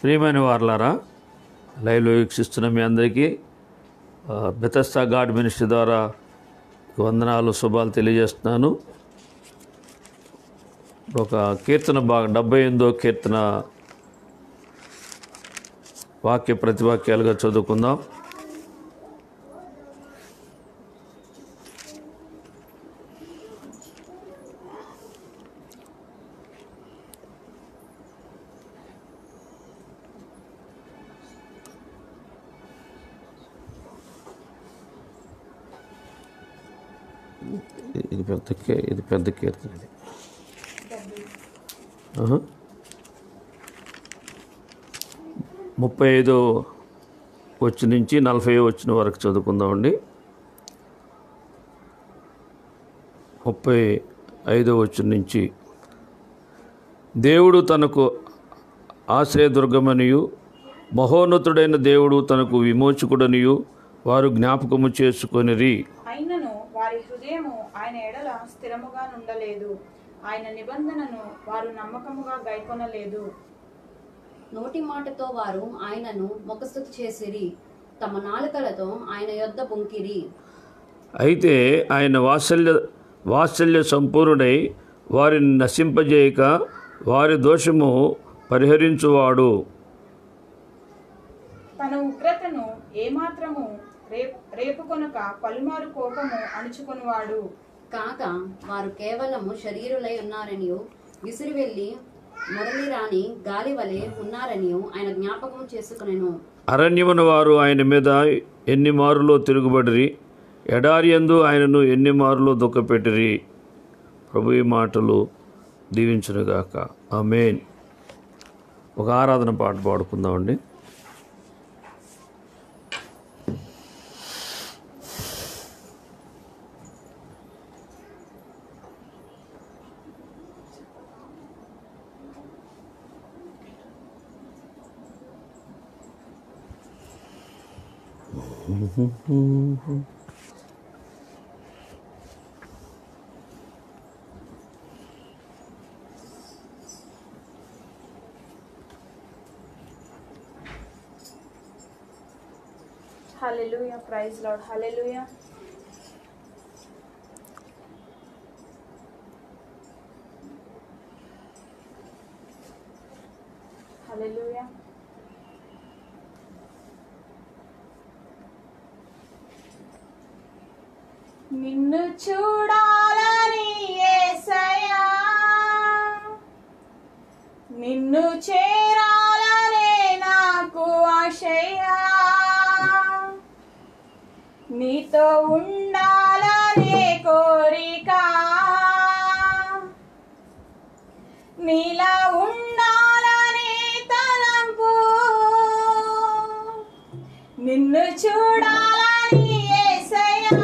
ప్రియమైన వారలారా, లైవ్లో వీక్షిస్తున్న మీ అందరికీ బెతెస్దా గాడ్ మినిస్ట్రీ ద్వారా వందనాలు, శుభాలు తెలియజేస్తున్నాను. ఒక కీర్తన 78వ కీర్తన వాక్య ప్రతివాక్యాలుగా చదువుకుందాం. ఇది పెద్ద కీర్తన. ఇది 35వ వచనం నుంచి 40వ వచనం వరకు చదువుకుందామండి. 35వ వచనం నుంచి, దేవుడు తనకు ఆశ్రయదుర్గమనియు మహోన్నతుడైన దేవుడు తనకు విమోచకుడనియు వారు జ్ఞాపకము చేసుకొనిరి. అయినను వారి హృదయము ఆయన ఎడల స్థిరముగా నుండలేదు, ఆయన నిబంధనను వారు నమ్మకముగా గైకొనలేదు. నోటి మాటతో వారు ఆయనను ముఖస్తుతి చేసిరి, తమ నాలుకలతో ఆయన యొద్ద బొంకిరి. అయితే ఆయన వాత్సల్య సంపూర్ణుడై వారిని నశింపజేయక వారి దోషము పరిహరించువాడు. తన ఉగ్రతను ఏమాత్రము రేపుకొనక పలుమారు కోపము అణుచుకొనివాడు. కాక వారు కేవలము శరీరులై ఉన్నారనియు విసిరి వెళ్ళి మురళి రాని గాలి వలె ఉన్నారనియు ఆయన జ్ఞాపకం చేసుకొనెను. అరణ్యమున వారు ఆయన మీద ఎన్ని మారులో తిరుగుబడిరి, ఎడారి యందు ఆయనను ఎన్ని మారులో దుఃఖపెట్టిరి. ప్రభు ఈ మాటలు దీవించునుగాక. ఆమేన్. ఒక ఆరాధన పాట పాడుకుందామండి. హల్లెలూయా, ప్రైజ్ లార్డ్, హల్లెలూయా. హల్లెలూయా. నిన్ను చూడాలని యేసయ్యా, నిన్ను చేరాలనే నాకు ఆశయ్యా, నీతో ఉండాలనే కోరిక, నీలా ఉండాలనే తలంపు, నిన్ను చూడాలని యేసయ్యా,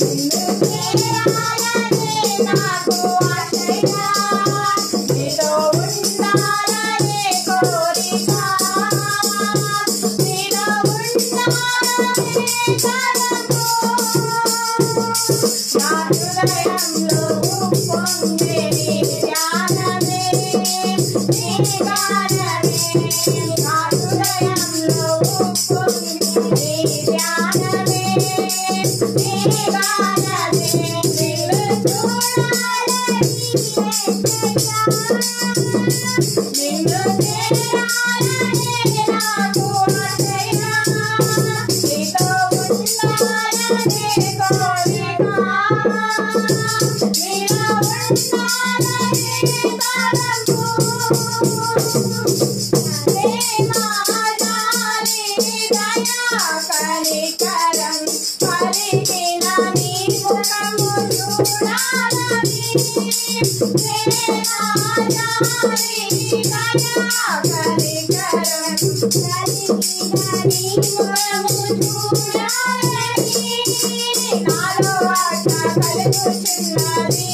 నిన్ను చేరాలనే నాకు ఆశయ్యా, నీతో ఉండాలనే కోరిక, నీలో ఉండాలనే తలంపు, నా హృదయంలో ఉప్పొంగే నీ ధ్యానమే, నీ గానమే, నా హృదయంలో ఉప్పొంగే నీ ధ్యానమే, నీ గానమే, నిన్ను చూడాలని యేసయ్యా, నిన్ను చేరాలనే నాకు ఆశయ్యా, నీతో ఉండాలనే కోరిక, నీలో ఉండాలనే తలంపు, ప్రేమ జాలి దయా కనికరం కలిగిన నీ ముఖము చూడాలని, ప్రేమ జాలి దయా కనికరం కలిగిన నీ ముఖము చూడాలని, నాలో ఆశ కలుగుచున్నది,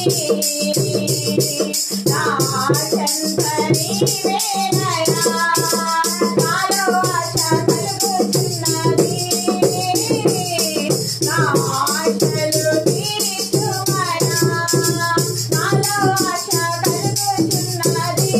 నా ఆశంత నీవేనయ్యా, నాలో ఆశ కలుగుచున్నది, నా ఆశలు తీర్చుమయ్యా, నాలో ఆశ కలుగుచున్నది.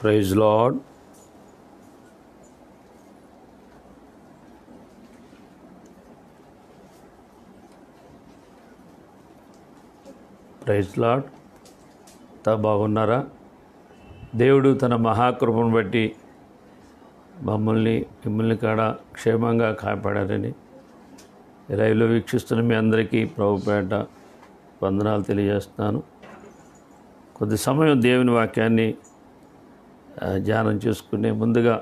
Praise Lord. Praise Lord. అంతా బాగున్నారా? దేవుడు తన మహాకృపను బట్టి మిమ్మల్ని కూడా క్షేమంగా కాపాడారని లైవ్లో వీక్షిస్తున్న మీ అందరికీ ప్రభుపేట వందనాలు తెలియజేస్తున్నాను. కొద్ది సమయం దేవుని వాక్యాన్ని ధ్యానం చేసుకునే ముందుగా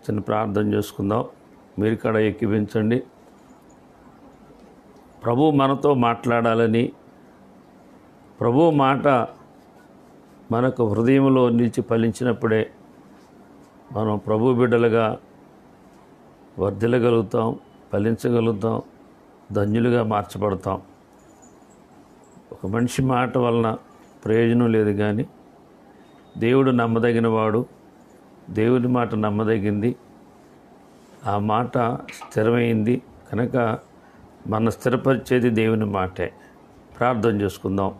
చిన్న ప్రార్థన చేసుకుందాం. మీరు కూడా ఎక్కిపించండి. ప్రభు మనతో మాట్లాడాలని, ప్రభు మాట మనకు హృదయంలో నిలిచి ఫలించినప్పుడే మనం ప్రభు బిడ్డలుగా వర్ధిల్లగలుగుతాం, ఫలించగలుగుతాం, ధన్యులుగా మార్చబడతాం. ఒక మనిషి మాట వలన ప్రయోజనం లేదు, కానీ దేవుడు నమ్మదగిన వాడు. దేవుని మాట నమ్మదగింది, ఆ మాట స్థిరమైంది కనుక మన స్థిరపరిచేది దేవుని మాటే. ప్రార్థన చేసుకుందాం.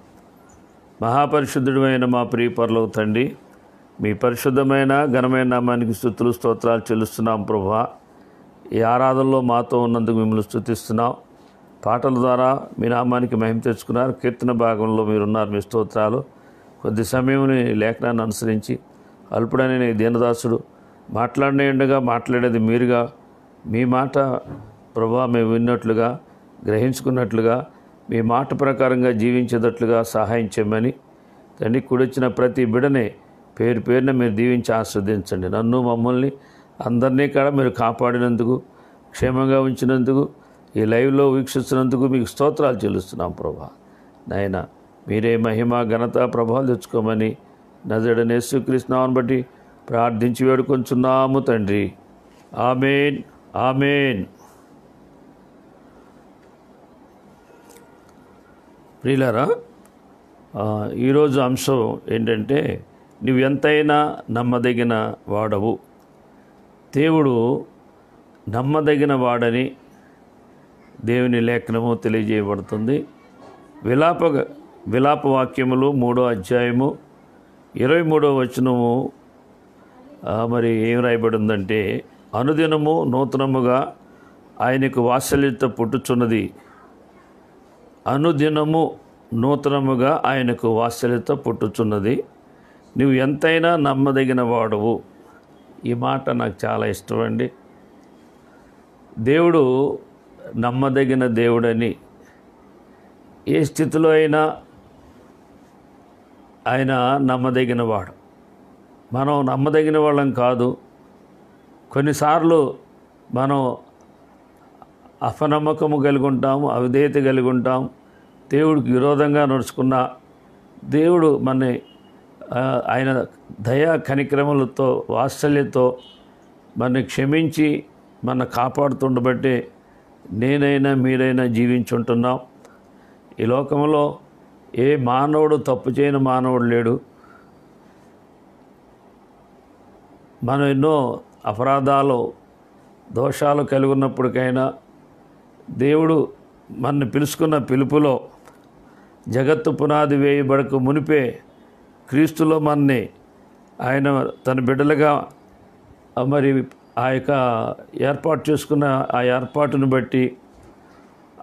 మహాపరిశుద్ధుడైన మా ప్రియ పరలోక తండ్రి, మీ పరిశుద్ధమైన ఘనమైన నామానికి స్తుతులు స్తోత్రాలు చెల్లిస్తున్నాం. ప్రభువా, ఈ ఆరాధనలో మాతో ఉన్నందుకు మిమ్మల్ని స్తుతిస్తున్నాం. పాటల ద్వారా మీ నామానికి మహిమ తెచ్చుకున్నారు. కీర్తన భాగంలో మీరున్నారు. మీ స్తోత్రాలు. కొద్ది సమయం లేఖనాన్ని అనుసరించి అల్పుడైన నీ దీనదాసుడు మాట్లాడినగా మాట్లాడేది మీరుగా, మీ మాట ప్రభువా మేము విన్నట్లుగా, గ్రహించుకున్నట్లుగా, మీ మాట ప్రకారంగా జీవించేటట్లుగా సహాయం చేయమని తండ్రి, కూడొచ్చిన ప్రతి బిడనే పేరు పేరున మీరు దీవించి ఆస్వాదించండి. నన్ను మమ్మల్ని అందరినీ కూడా మీరు కాపాడినందుకు, క్షేమంగా ఉంచినందుకు, ఈ లైవ్లో వీక్షిస్తున్నందుకు మీకు స్తోత్రాలు చెల్లిస్తున్నాం. ప్రభువా నాయన, మీరే మహిమ ఘనత ప్రభావాలు తెచ్చుకోమని నజరేయుడైన యేసుక్రీస్తు నామమును బట్టి ప్రార్థించి వేడుకొంచున్నాము తండ్రి. ఆమేన్, ఆమేన్. ప్రియులారా, ఈరోజు అంశం ఏంటంటే, నువ్వు ఎంతైనా నమ్మదగిన వాడవు. దేవుడు నమ్మదగిన వాడని దేవుని లేఖనము తెలియజేయబడుతుంది. విలాప వాక్యములు 3వ అధ్యాయము 23వ వచనము మరి ఏం రాయబడి ఉందంటే, అనుదినము నూతనముగా ఆయనకు వాత్సల్యత పుట్టుచున్నది. అనుదినము నూతనముగా ఆయనకు వాత్సల్యత పుట్టుచున్నది. నువ్వు ఎంతైనా నమ్మదగిన వాడవు. ఈ మాట నాకు చాలా ఇష్టం అండి. దేవుడు నమ్మదగిన దేవుడని, ఏ స్థితిలో అయినా ఆయన నమ్మదగిన వాడు. మనం నమ్మదగిన వాళ్ళం కాదు. కొన్నిసార్లు మనం అపనమ్మకము కలిగి ఉంటాము, అవిధేయత కలిగి ఉంటాం. దేవుడికి విరోధంగా నడుచుకున్న దేవుడు మన ఆయన దయా కనిక్రమలతో వాత్సల్యతో మన క్షమించి మన కాపాడుతుండబట్టే నేనైనా మీరైనా జీవించుంటున్నాం. ఈ లోకంలో ఏ మానవుడు తప్పు చేయని మానవుడు లేడు. మనం ఎన్నో అపరాధాలు దోషాలు కలిగి ఉన్నప్పటికైనా దేవుడు మనని పిలుచుకున్న పిలుపులో జగత్తు పునాది వేయబడక మునిపే క్రీస్తులో మనని ఆయన తన బిడ్డలుగా మరి ఆ యొక్క ఏర్పాటు చేసుకున్న ఆ ఏర్పాటును బట్టి,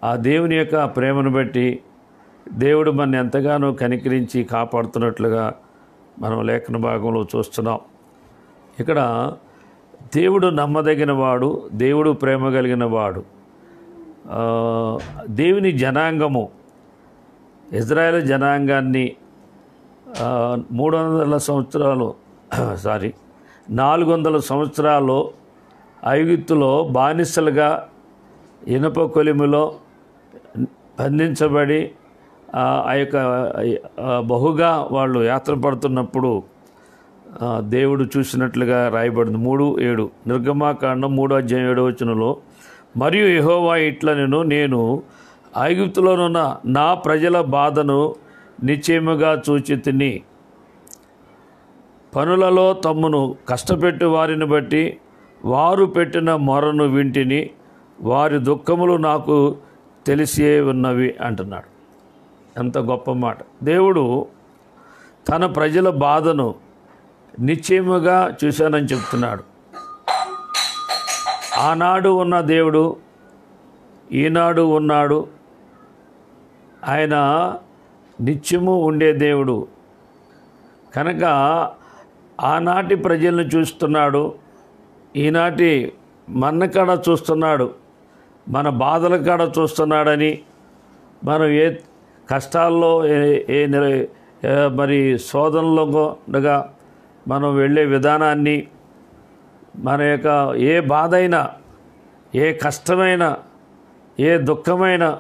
ఆ దేవుని యొక్క ప్రేమను బట్టి దేవుడు మనని ఎంతగానో కనికరించి కాపాడుతున్నట్లుగా మనం లేఖన భాగంలో చూస్తున్నాం. ఇక్కడ దేవుడు నమ్మదగిన వాడు, దేవుడు ప్రేమ కలిగిన వాడు. దేవుని జనాంగము, ఇజ్రాయేల్ జనాంగాన్ని 400 సంవత్సరాలు ఐగుప్తులో బానిసలుగా ఇనుప కొలిమిలో బంధించబడి ఆ యొక్క బహుగా వాళ్ళు యాత్ర పడుతున్నప్పుడు దేవుడు చూసినట్లుగా రాయబడింది. 3:7 నిర్గమాకాండం 3:7 మరియు యెహోవా ఇట్లనెను, నేను ఐగుప్తులోనున్న నా ప్రజల బాధను నిశ్చయముగా చూచితిని. పనులలో తమ్మును కష్టపెట్టు వారిని బట్టి వారు పెట్టిన మొరను వింటిని, వారి దుఃఖములు నాకు తెలిసే ఉన్నవి అంటున్నాడు. ఎంత గొప్ప మాట. దేవుడు తన ప్రజల బాధను నిశ్చయముగా చూశానని చెప్తున్నాడు. ఆనాడు ఉన్న దేవుడు ఈనాడు ఉన్నాడు. ఆయన నిత్యము ఉండే దేవుడు కనుక ఆనాటి ప్రజలను చూస్తున్నాడు, ఈనాటి మన కాడ చూస్తున్నాడు, మన బాధల కాడ చూస్తున్నాడని, మనం ఏ కష్టాల్లో మరి శోధనలుగా మనం వెళ్ళే విధానాన్ని, మన యొక్క ఏ బాధ అయినా, ఏ కష్టమైనా, ఏ దుఃఖమైనా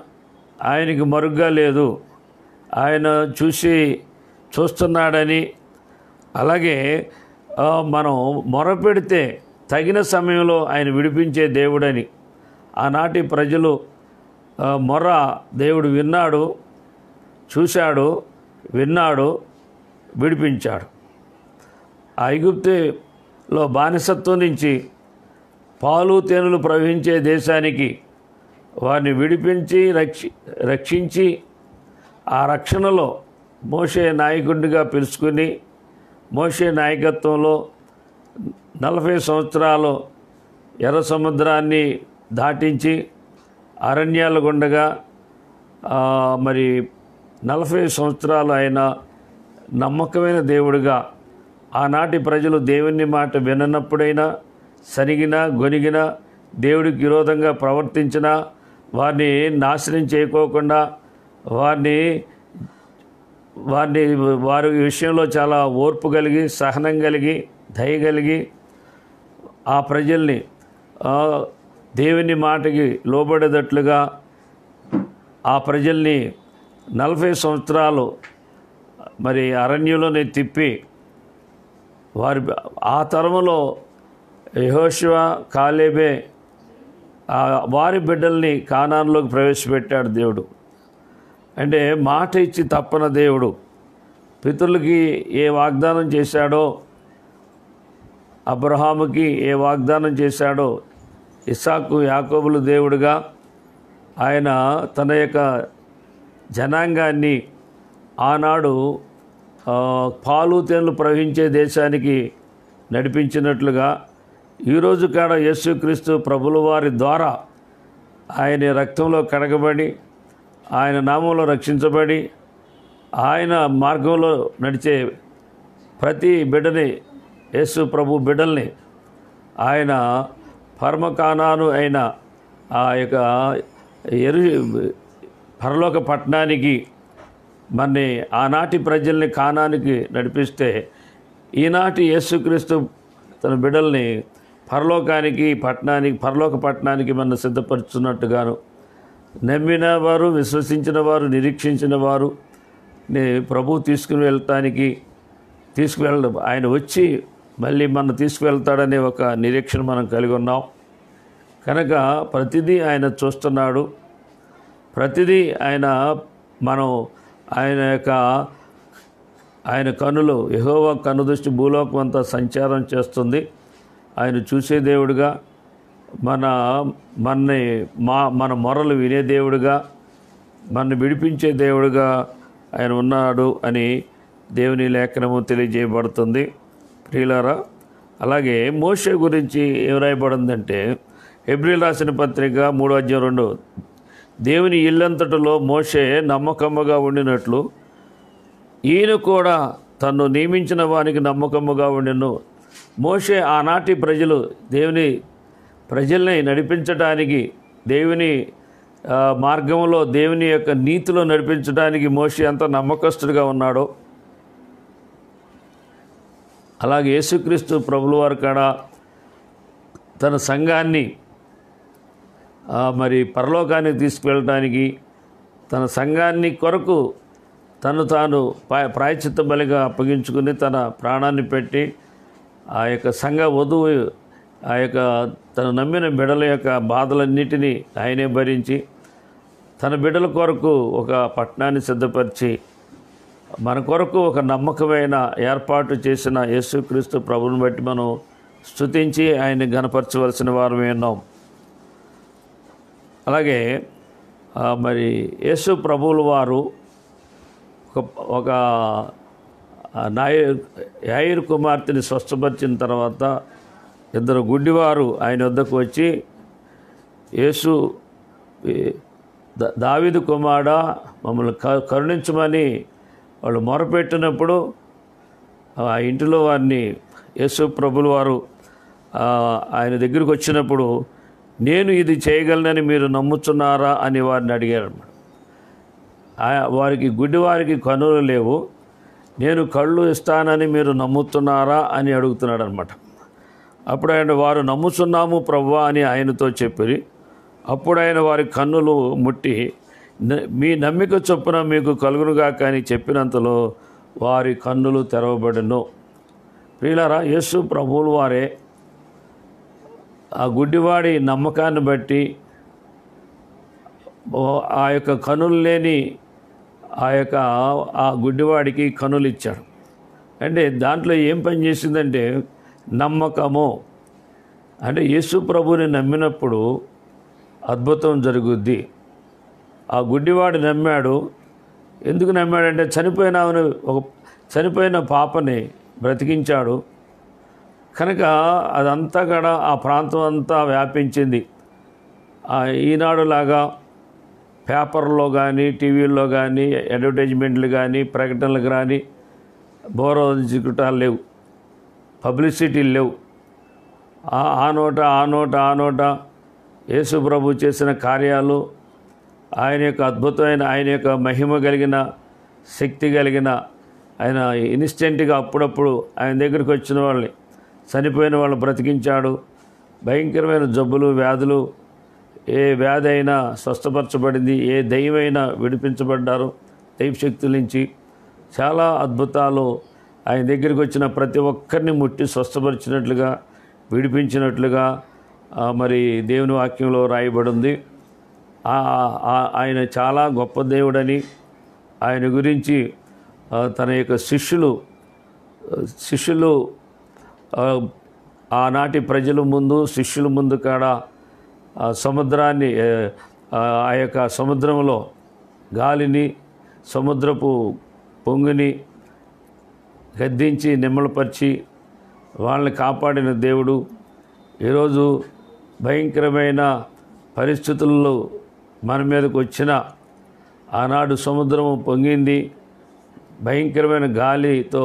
ఆయనకి మరుగ్గా లేదు. ఆయన చూస్తున్నాడని, అలాగే మనం మొరపెడితే తగిన సమయంలో ఆయన విడిపించే దేవుడని ఆనాటి ప్రజలు మొర దేవుడు విన్నాడు, చూశాడు, విన్నాడు, విడిపించాడు. ఐగుప్తులో బానిసత్వం నుంచి పాలు తేనెలు ప్రవహించే దేశానికి వారిని విడిపించి రక్షించి ఆ రక్షణలో మోషే నాయకుడిగా పిలుచుకుని మోషే నాయకత్వంలో 40 సంవత్సరాలు ఎర్ర సముద్రాన్ని దాటించి అరణ్యాల గుండగా మరి 40 సంవత్సరాలు ఆయన నమ్మకమైన దేవుడిగా ఆనాటి ప్రజలు దేవుని మాట విననప్పుడైనా, సనిగినా గొనిగినా, దేవుడికి విరోధంగా ప్రవర్తించినా వారిని నాశనం చేయకోకుండా వారి విషయంలో చాలా ఓర్పు కలిగి, సహనం కలిగి, దయ కలిగి ఆ ప్రజల్ని దేవుని మాటకి లోబడేటట్లుగా ఆ ప్రజల్ని 40 సంవత్సరాలు మరి అరణ్యంలోనే తిప్పి ఆ తరములో యెహోషువ, కాలేబే వారి బిడ్డల్ని కానానులోకి ప్రవేశపెట్టాడు దేవుడు. అంటే మాట ఇచ్చి తప్పన దేవుడు పితరులకి ఏ వాగ్దానం చేశాడో, అబ్రహాముకి ఏ వాగ్దానం చేశాడో, ఇస్సాకు యాకోబులు దేవుడుగా ఆయన తన యొక్క జనాంగాన్ని ఆనాడు పాలు తేనెలు ప్రవహించే దేశానికి నడిపించినట్లుగా ఈరోజు కాడ యేసుక్రీస్తు ప్రభుల వారి ద్వారా ఆయన రక్తంలో కడగబడి, ఆయన నామంలో రక్షించబడి, ఆయన మార్గంలో నడిచే ప్రతి బిడ్డని, యేసు ప్రభు బిడ్డల్ని ఆయన పరమకానాను అయిన ఆ యొక్క పరలోక పట్టణానికి మనని ఆనాటి ప్రజల్ని కానానికి నడిపిస్తే ఈనాటి యేసుక్రీస్తు తన బిడ్డల్ని పరలోక పట్టణానికి మన సిద్ధపరుచున్నట్టుగాను నమ్మిన వారు, విశ్వసించిన వారు, నిరీక్షించిన వారు ప్రభు తీసుకువెళ్ళడం ఆయన వచ్చి మళ్ళీ మనం తీసుకువెళ్తాడనే ఒక నిరీక్షణ మనం కలిగి ఉన్నాం. కనుక ప్రతిదీ ఆయన చూస్తున్నాడు. ప్రతిదీ ఆయన కన్నులు యెహోవా కన్నుదృష్టి భూలోకం అంతా సంచారం చేస్తుంది. ఆయన చూసే దేవుడుగా, మన మొరలు వినే దేవుడుగా, మనల్ని విడిపించే దేవుడుగా ఆయన ఉన్నాడు అని దేవుని లేఖనము తెలియజేయబడుతుంది. ప్రియులారా, అలాగే మోషే గురించి ఏం రాయబడిందంటే హెబ్రీయులకు రాసిన పత్రిక 3:2 దేవుని ఇల్లంతటిలో మోషే నమ్మకముగా ఉండినట్లు ఈయన కూడా తన్ను నియమించిన వానికి నమ్మకముగా ఉండెను. మోషే ఆనాటి ప్రజల్ని నడిపించడానికి, దేవుని మార్గంలో, దేవుని యొక్క నీతిలో నడిపించడానికి మోషే ఎంత నమ్మకస్తుడిగా ఉన్నాడో, అలాగే యేసుక్రీస్తు ప్రభుల వారు కూడా తన సంఘాన్ని పరలోకానికి తీసుకువెళ్ళడానికి, తన సంఘాన్ని కొరకు తాను ప్రాయశ్చిత్త బలిగా అప్పగించుకుని తన ప్రాణాన్ని పెట్టి ఆ యొక్క సంఘ వధువు తను నమ్మిన బిడ్డల యొక్క బాధలన్నిటినీ ఆయనే భరించి తన బిడ్డల కొరకు ఒక పట్టణాన్ని సిద్ధపరిచి మన కొరకు ఒక నమ్మకమైన ఏర్పాటు చేసిన యేసుక్రీస్తు ప్రభువుని బట్టి మనం స్తుతించి ఆయన్ని ఘనపరచవలసిన వారమే ఉన్నాం. అలాగే యేసు ప్రభువుల వారు ఒక యాయిరు కుమార్తెని స్వస్థపరిచిన తర్వాత ఇద్దరు గుడ్డివారు ఆయన వద్దకు వచ్చి, యేసు దావీదు కుమారుడా మమ్మల్ని కరుణించమని వాళ్ళు మొరపెట్టినప్పుడు ఆ ఇంటిలో వారిని యేసు ప్రభుల వారు ఆయన దగ్గరికి వచ్చినప్పుడు, నేను ఇది చేయగలనని మీరు నమ్ముతున్నారా అని వారిని అడిగారు. గుడ్డివారికి కన్నులు లేవు, నేను కళ్ళు ఇస్తానని మీరు నమ్ముతున్నారా అని అడుగుతున్నాడు అనమాట. అప్పుడు వారు నమ్ముతున్నాము ప్రభువా అని ఆయనతో చెప్పిరి. అప్పుడు ఆయన వారి కన్నులు ముట్టి, మీ నమ్మిక చొప్పున మీకు కలుగునుగా కానీ చెప్పినంతలో వారి కన్నులు తెరవబడెను. ప్రియులారా, యేసు ప్రభువుల వారే ఆ గుడ్డివాడి నమ్మకాన్ని బట్టి ఆ యొక్క కనులు లేని ఆ గుడ్డివాడికి కనులు ఇచ్చాడు. అంటే దాంట్లో ఏం పని చేసిందంటే నమ్మకము. అంటే యేసు ప్రభువుని నమ్మినప్పుడు అద్భుతం జరుగుద్ది. ఆ గుడ్డివాడు నమ్మాడు. ఎందుకు నమ్మాడంటే చనిపోయిన పాపని బ్రతికించాడు కనుక అదంతా కూడా ఆ ప్రాంతం అంతా వ్యాపించింది. ఈనాడులాగా పేపర్లో కానీ, టీవీల్లో కానీ, అడ్వర్టైజ్మెంట్లు కానీ, ప్రకటనలు కానీ, బోరోజికుటాలు లేవు, పబ్లిసిటీలు లేవు. ఆ నోట యేసు ప్రభు చేసిన కార్యాలు, ఆయన యొక్క అద్భుతమైన, ఆయన యొక్క మహిమ కలిగిన, శక్తి కలిగిన, ఆయన ఇన్స్టెంట్గా అప్పుడప్పుడు ఆయన దగ్గరికి వచ్చిన వాళ్ళని, చనిపోయిన వాళ్ళు బ్రతికించాడు. భయంకరమైన జబ్బులు, వ్యాధులు, ఏ వ్యాధి అయినా స్వస్థపరచబడింది, ఏ దయ్యమైనా విడిపించబడ్డారు దైవశక్తుల నుంచి. చాలా అద్భుతాలు ఆయన దగ్గరికి వచ్చిన ప్రతి ఒక్కరిని ముట్టి స్వస్థపరిచినట్లుగా, విడిపించినట్లుగా దేవుని వాక్యంలో రాయబడింది. ఆయన చాలా గొప్ప దేవుడని, ఆయన గురించి తన యొక్క శిష్యులు ఆనాటి ప్రజల ముందు, శిష్యుల ముందు కాడ సముద్రాన్ని, ఆ యొక్క సముద్రంలో గాలిని, సముద్రపు పొంగుని గద్దించి నిమ్మలపరిచి వాళ్ళని కాపాడిన దేవుడు ఈరోజు భయంకరమైన పరిస్థితుల్లో మన మీదకు వచ్చిన, ఆనాడు సముద్రం పొంగింది. భయంకరమైన గాలితో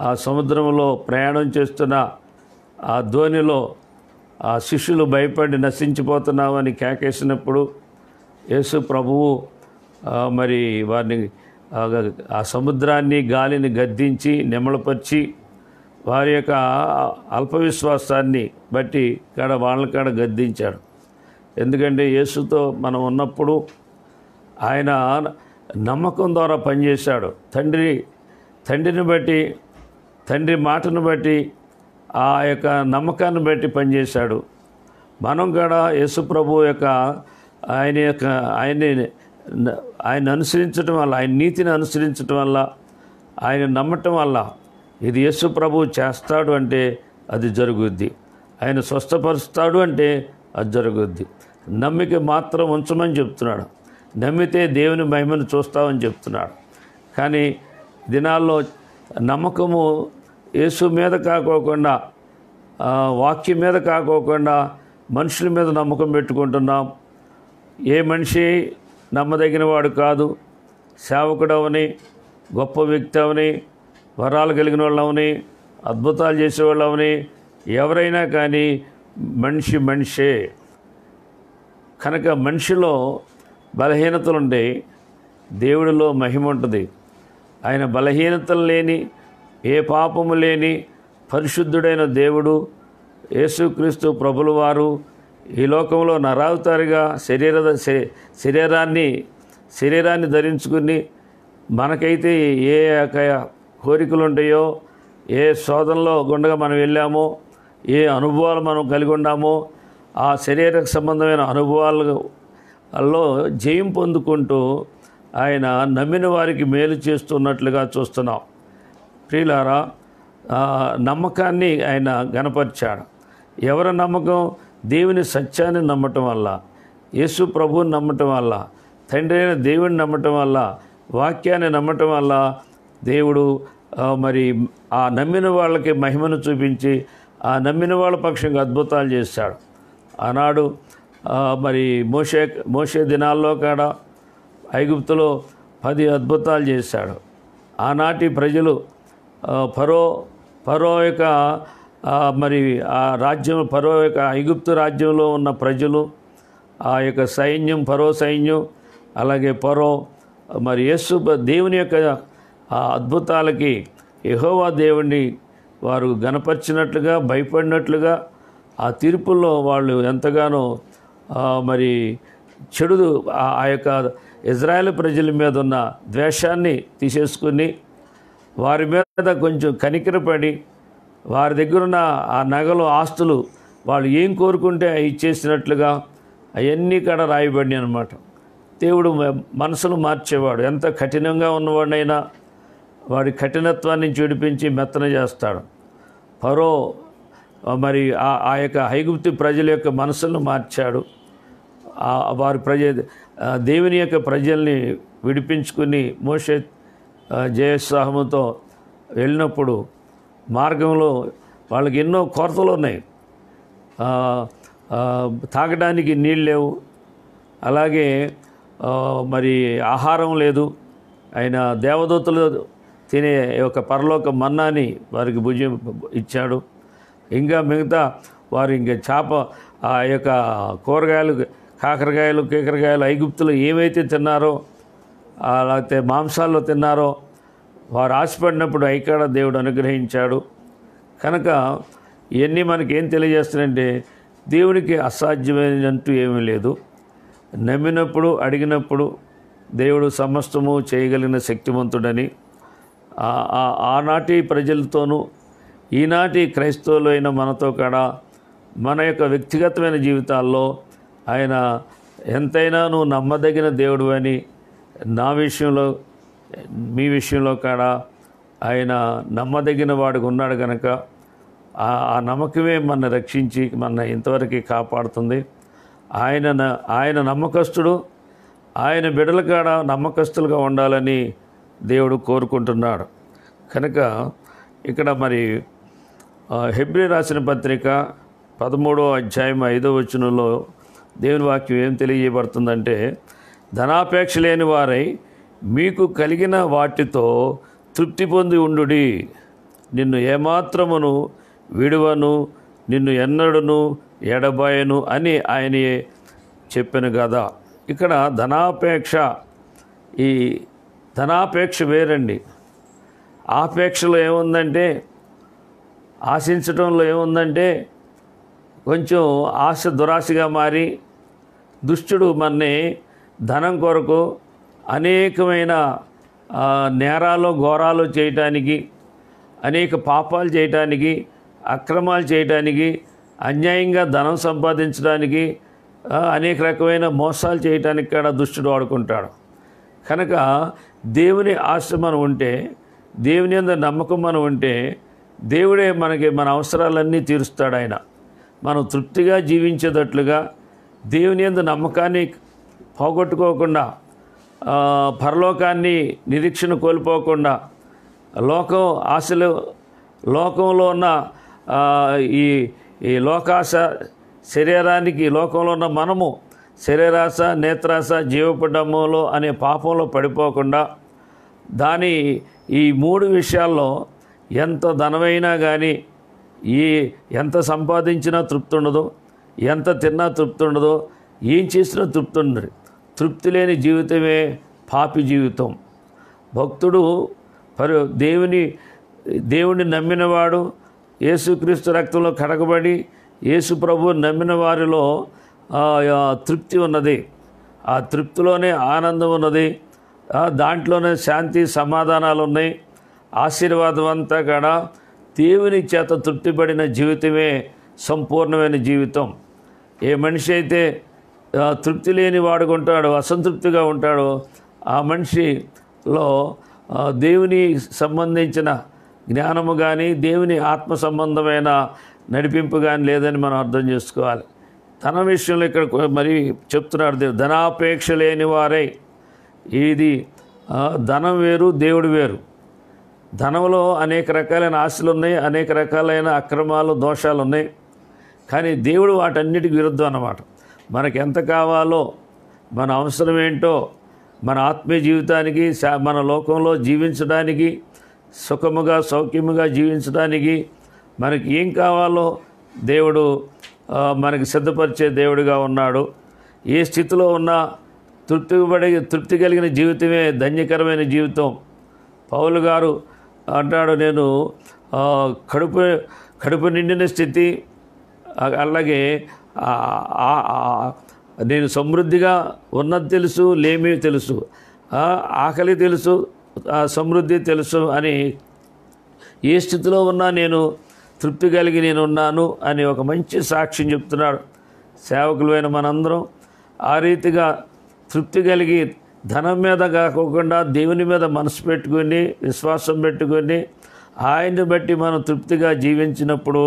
ఆ సముద్రంలో ప్రయాణం చేస్తున్న ఆ ధోనిలో ఆ శిష్యులు భయపడి నశించిపోతున్నామని కేకేసినప్పుడు యేసు ప్రభువు మరి వారిని ఆ సముద్రాన్ని గాలిని గద్దించి నెమలపరిచి వారి యొక్క అల్పవిశ్వాసాన్ని బట్టి వాళ్ళ గద్దించాడు. ఎందుకంటే యేసుతో మనం ఉన్నప్పుడు ఆయన నమ్మకం ద్వారా పనిచేశాడు. తండ్రిని బట్టి, తండ్రి మాటను బట్టి, ఆ యొక్క నమ్మకాన్ని బట్టి పనిచేశాడు. మనం కూడా యేసు ప్రభు యొక్క ఆయన అనుసరించడం వల్ల, ఆయన నీతిని అనుసరించడం వల్ల, ఆయన నమ్మటం వల్ల ఇది యేసు ప్రభు చేస్తాడు అంటే అది జరుగుద్ది. ఆయన స్వస్థపరుస్తాడు అంటే అది జరుగుద్ది. నమ్మిక మాత్రం ఉంచమని చెప్తున్నాడు. నమ్మితే దేవుని మహిమను చూస్తామని చెప్తున్నాడు. కానీ దినాల్లో నమ్మకము యేసు మీద కాకోకుండా, వాక్యం మీద కాకోకుండా మనుషుల మీద నమ్మకం పెట్టుకుంటున్నాం. ఏ మనిషి నమ్మదగిన వాడు కాదు. సేవకుడవని, గొప్ప వ్యక్తి అవని, వరాలు కలిగిన వాళ్ళవని, అద్భుతాలు చేసేవాళ్ళవని ఎవరైనా కానీ మనిషే. కనుక మనిషిలో బలహీనతలు ఉంటాయి, దేవుడిలో మహిమ ఉంటుంది. ఆయన బలహీనతలు లేని, ఏ పాపము లేని పరిశుద్ధుడైన దేవుడు యేసుక్రీస్తు ప్రభుల వారు ఈ లోకంలో నరావతారిగా శరీరాన్ని ధరించుకుని మనకైతే ఏ కోరికలు ఉంటాయో, ఏ శోధనలో గుండగా మనం వెళ్ళామో, ఏ అనుభవాలు మనం కలిగి ఉన్నామో ఆ శరీర సంబంధమైన అనుభవాలలో జయం పొందుకుంటూ ఆయన నమ్మిన వారికి మేలు చేస్తున్నట్లుగా చూస్తున్నాం. ప్రియులారా, నమ్మకాన్ని ఆయన గణపరిచాడు. ఎవరి నమ్మకం? దేవుని సత్యాన్ని నమ్మటం వల్ల, యేసు ప్రభువుని నమ్మటం వల్ల, తండ్రి అయిన దేవుని నమ్మటం వల్ల, వాక్యాన్ని నమ్మటం వల్ల దేవుడు మరి ఆ నమ్మిన వాళ్ళకి మహిమను చూపించి ఆ నమ్మిన వాళ్ళ పక్షంగా అద్భుతాలు చేశాడు. ఆనాడు మరి మోషే దినాల్లో కూడా ఐగుప్తులో 10 అద్భుతాలు చేశాడు. ఆనాటి ప్రజలు ఫరో యొక్క మరి ఆ రాజ్యం, ఫరో యొక్క ఐగుప్తు రాజ్యంలో ఉన్న ప్రజలు, ఆ యొక్క సైన్యం, ఫరో సైన్యం, అలాగే ఫరో మరి యేసు దేవుని యొక్క ఆ అద్భుతాలకి యెహోవా దేవుణ్ణి వారు గణపరిచినట్లుగా, భయపడినట్లుగా ఆ తీర్పుల్లో వాళ్ళు ఎంతగానో మరి చెడు ఆ యొక్క ఇజ్రాయేల్ ప్రజల మీద ఉన్న ద్వేషాన్ని తీసేసుకుని వారి మీద కొంచెం కనికరపడి వారి దగ్గర ఉన్న ఆ నగలు, ఆస్తులు వాళ్ళు ఏం కోరుకుంటే ఇచ్చేసినట్లుగా అవన్నీ కూడా రాయబడినాయి అన్నమాట. దేవుడు మనసును మార్చేవాడు. ఎంత కఠినంగా ఉన్నవాడినైనా వాడి కఠినత్వాన్ని విడిపించి మెత్తన చేస్తాడు. ఫరో మరి ఆ యొక్క ఐగుప్తు ప్రజల యొక్క మనసును మార్చాడు. వారి దేవుని యొక్క ప్రజల్ని విడిపించుకుని మోషే జయోత్సాహంతో వెళ్ళినప్పుడు మార్గంలో వాళ్ళకి ఎన్నో కొరతలు ఉన్నాయి. తాగడానికి నీళ్ళు లేవు, అలాగే మరి ఆహారం లేదు. ఆయన దేవదూతలు తినే ఒక పరలోక మన్నాని వారికి భుజం ఇచ్చాడు. ఇంకా మిగతా వారు ఇంకా ఆ యొక్క కూరగాయలు, కాకరకాయలు, కీకరకాయలు ఐగుప్తులు ఏవైతే తిన్నారో, లేకపోతే మాంసాల్లో తిన్నారో వారు ఆశపడినప్పుడు ఐకాడ దేవుడు అనుగ్రహించాడు. కనుక ఇవన్నీ మనకేం తెలియజేస్తాయంటే దేవునికి అసాధ్యమైనట్టు ఏమీ లేదు. నమ్మినప్పుడు, అడిగినప్పుడు దేవుడు సమస్తము చేయగలిగిన శక్తివంతుడని ఆనాటి ప్రజలతోనూ ఈనాటి క్రైస్తవులైన మనతో కూడా మన యొక్క వ్యక్తిగతమైన జీవితాల్లో ఆయన ఎంతైనా నువ్వు నమ్మదగిన దేవుడు అని నా విషయంలో, మీ విషయంలో కూడా ఆయన నమ్మదగిన వాడికి ఉన్నాడు కనుక ఆ నమ్మకమే మన రక్షించి మన ఇంతవరకు కాపాడుతుంది. ఆయన నమ్మకస్తుడు. ఆయన బిడ్డల కాడ నమ్మకస్తులుగా ఉండాలని దేవుడు కోరుకుంటున్నాడు. కనుక ఇక్కడ మరి హెబ్రీ రాసిన పత్రిక 13వ అధ్యాయం 5వ వచనంలో దేవుని వాక్యం ఏం తెలియజేయబడుతుందంటే, ధనాపేక్ష లేని వారై మీకు కలిగిన వాటితో తృప్తి పొంది ఉండుడి, నిన్ను ఏమాత్రమును విడువను, నిన్ను ఎన్నడును ఎడబాయను అని ఆయనే చెప్పాను కదా. ఇక్కడ ఈ ధనాపేక్ష వేరండి. ఆపేక్షలో ఏముందంటే, ఆశించడంలో ఏముందంటే కొంచెం ఆశ దురాశగా మారి దుష్టుడు మనని ధనం కొరకు అనేకమైన నేరాలు ఘోరాలు చేయటానికి, అనేక పాపాలు చేయటానికి, అక్రమాలు చేయటానికి, అన్యాయంగా ధనం సంపాదించడానికి, అనేక రకమైన మోసాలు చేయటానికి కూడా దుష్టుడు వాడుకుంటాడు. కనుక దేవుని ఆశ మనం ఉంటే, దేవుని యందు నమ్మకం మనం ఉంటే, దేవుడే మనకి మన అవసరాలన్నీ తీరుస్తాడు. ఆయన మనం తృప్తిగా జీవించేటట్లుగా దేవుని యందు నమ్మకాన్ని పోగొట్టుకోకుండా, పరలోకాన్ని నిరీక్షణ కోల్పోకుండా, లోకంలో ఉన్న ఈ లోకాశ శరీరానికి, లోకంలో ఉన్న మనము శరీరాశ, నేత్రాశ, జీవపడములో అనే పాపంలో పడిపోకుండా, ఈ 3 విషయాల్లో ఎంత ధనమైనా కానీ, ఎంత సంపాదించినా తృప్తి ఉండదు, ఎంత తిన్నా తృప్తి ఉండదు, ఏం చేసినా తృప్తి ఉండదు. తృప్తి లేని జీవితమే పాపి జీవితం. భక్తుడు దేవుని నమ్మినవాడు, యేసుక్రీస్తు రక్తంలో కడగబడి యేసు ప్రభువు నమ్మిన వారిలో తృప్తి ఉన్నది. ఆ తృప్తిలోనే ఆనందం ఉన్నది, దాంట్లోనే శాంతి సమాధానాలు ఉన్నాయి. ఆశీర్వాదం అంతా కూడా దేవుని చేత తృప్తిపడిన జీవితమే సంపూర్ణమైన జీవితం. ఏ మనిషి అయితే తృప్తి లేని వాడుకుంటాడో, అసంతృప్తిగా ఉంటాడో, ఆ మనిషిలో దేవుని సంబంధించిన జ్ఞానము కానీ, దేవుని ఆత్మ సంబంధమైన నడిపింపు కానీ లేదని మనం అర్థం చేసుకోవాలి. ధన విషయంలో ఇక్కడ మరి చెప్తున్నాడు దేవుడు, ధనాపేక్ష లేని వారై. ఇది ధనం వేరు, దేవుడు వేరు. ధనంలో అనేక రకాలైన ఆశలు ఉన్నాయి, అనేక రకాలైన అక్రమాలు, దోషాలు ఉన్నాయి. కానీ దేవుడు వాటన్నిటికి విరుద్ధం అన్నమాట. మనకు ఎంత కావాలో, మన అవసరం ఏంటో, మన ఆత్మీయ జీవితానికి, మన లోకంలో జీవించడానికి, సుఖముగా సౌఖ్యముగా జీవించడానికి మనకి ఏం కావాలో దేవుడు మనకి సిద్ధపరిచే దేవుడిగా ఉన్నాడు. ఏ స్థితిలో ఉన్నా తృప్తి కలిగిన జీవితమే ధన్యకరమైన జీవితం. పౌలు గారు అంటాడు, నేను కడుపు నిండిన స్థితి, అలాగే నేను సమృద్ధిగా ఉన్నది తెలుసు, లేమి తెలుసు, ఆకలి తెలుసు, సమృద్ధి తెలుసు అని ఏ స్థితిలో ఉన్నా నేను తృప్తి కలిగి నేనున్నాను అని ఒక మంచి సాక్ష్యం చెప్తున్నాడు. సేవకులైన మనందరం ఆ రీతిగా తృప్తి కలిగి ధనం మీద కాకుండా దేవుని మీద మనసు పెట్టుకొని, విశ్వాసం పెట్టుకొని, ఆయన్ని బట్టి మనం తృప్తిగా జీవించినప్పుడు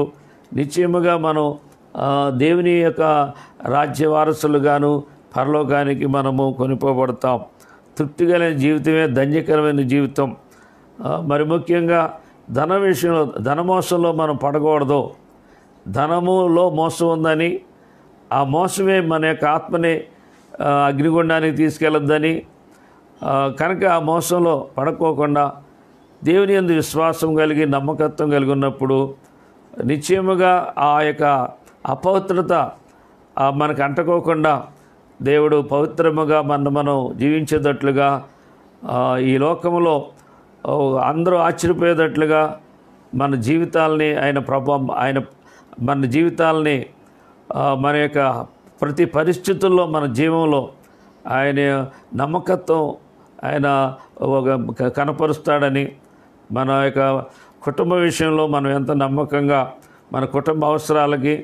నిశ్చయముగా మనం దేవుని యొక్క రాజ్య వారసులుగాను పరలోకానికి మనము కొనిపోబడతాం. తృప్తి కలిగిన జీవితమే ధన్యకరమైన జీవితం. మరి ముఖ్యంగా ధన విషయంలో, ధన మోసంలో మనం పడకూడదు. ధనములో మోసం ఉందని, ఆ మోసమే మన యొక్క ఆత్మని అగ్నిగుండానికి తీసుకెళ్ళొద్దని, కనుక ఆ మోసంలో పడుకోకుండా దేవుని యందు విశ్వాసం కలిగి, నమ్మకత్వం కలిగి ఉన్నప్పుడు నిశ్చయముగా ఆ యొక్క అపవిత్రత మనకు అంటుకోకుండా దేవుడు పవిత్రముగా మనం జీవించేటట్లుగా, ఈ లోకంలో అందరూ ఆశ్చర్యపోయేటట్లుగా మన జీవితాలని మన జీవితాలని మన యొక్క ప్రతి పరిస్థితుల్లో మన జీవంలో ఆయన నమ్మకత్వం ఆయన కనపరుస్తాడని, మన యొక్క కుటుంబ విషయంలో మనం ఎంత నమ్మకంగా మన కుటుంబ అవసరాలకి,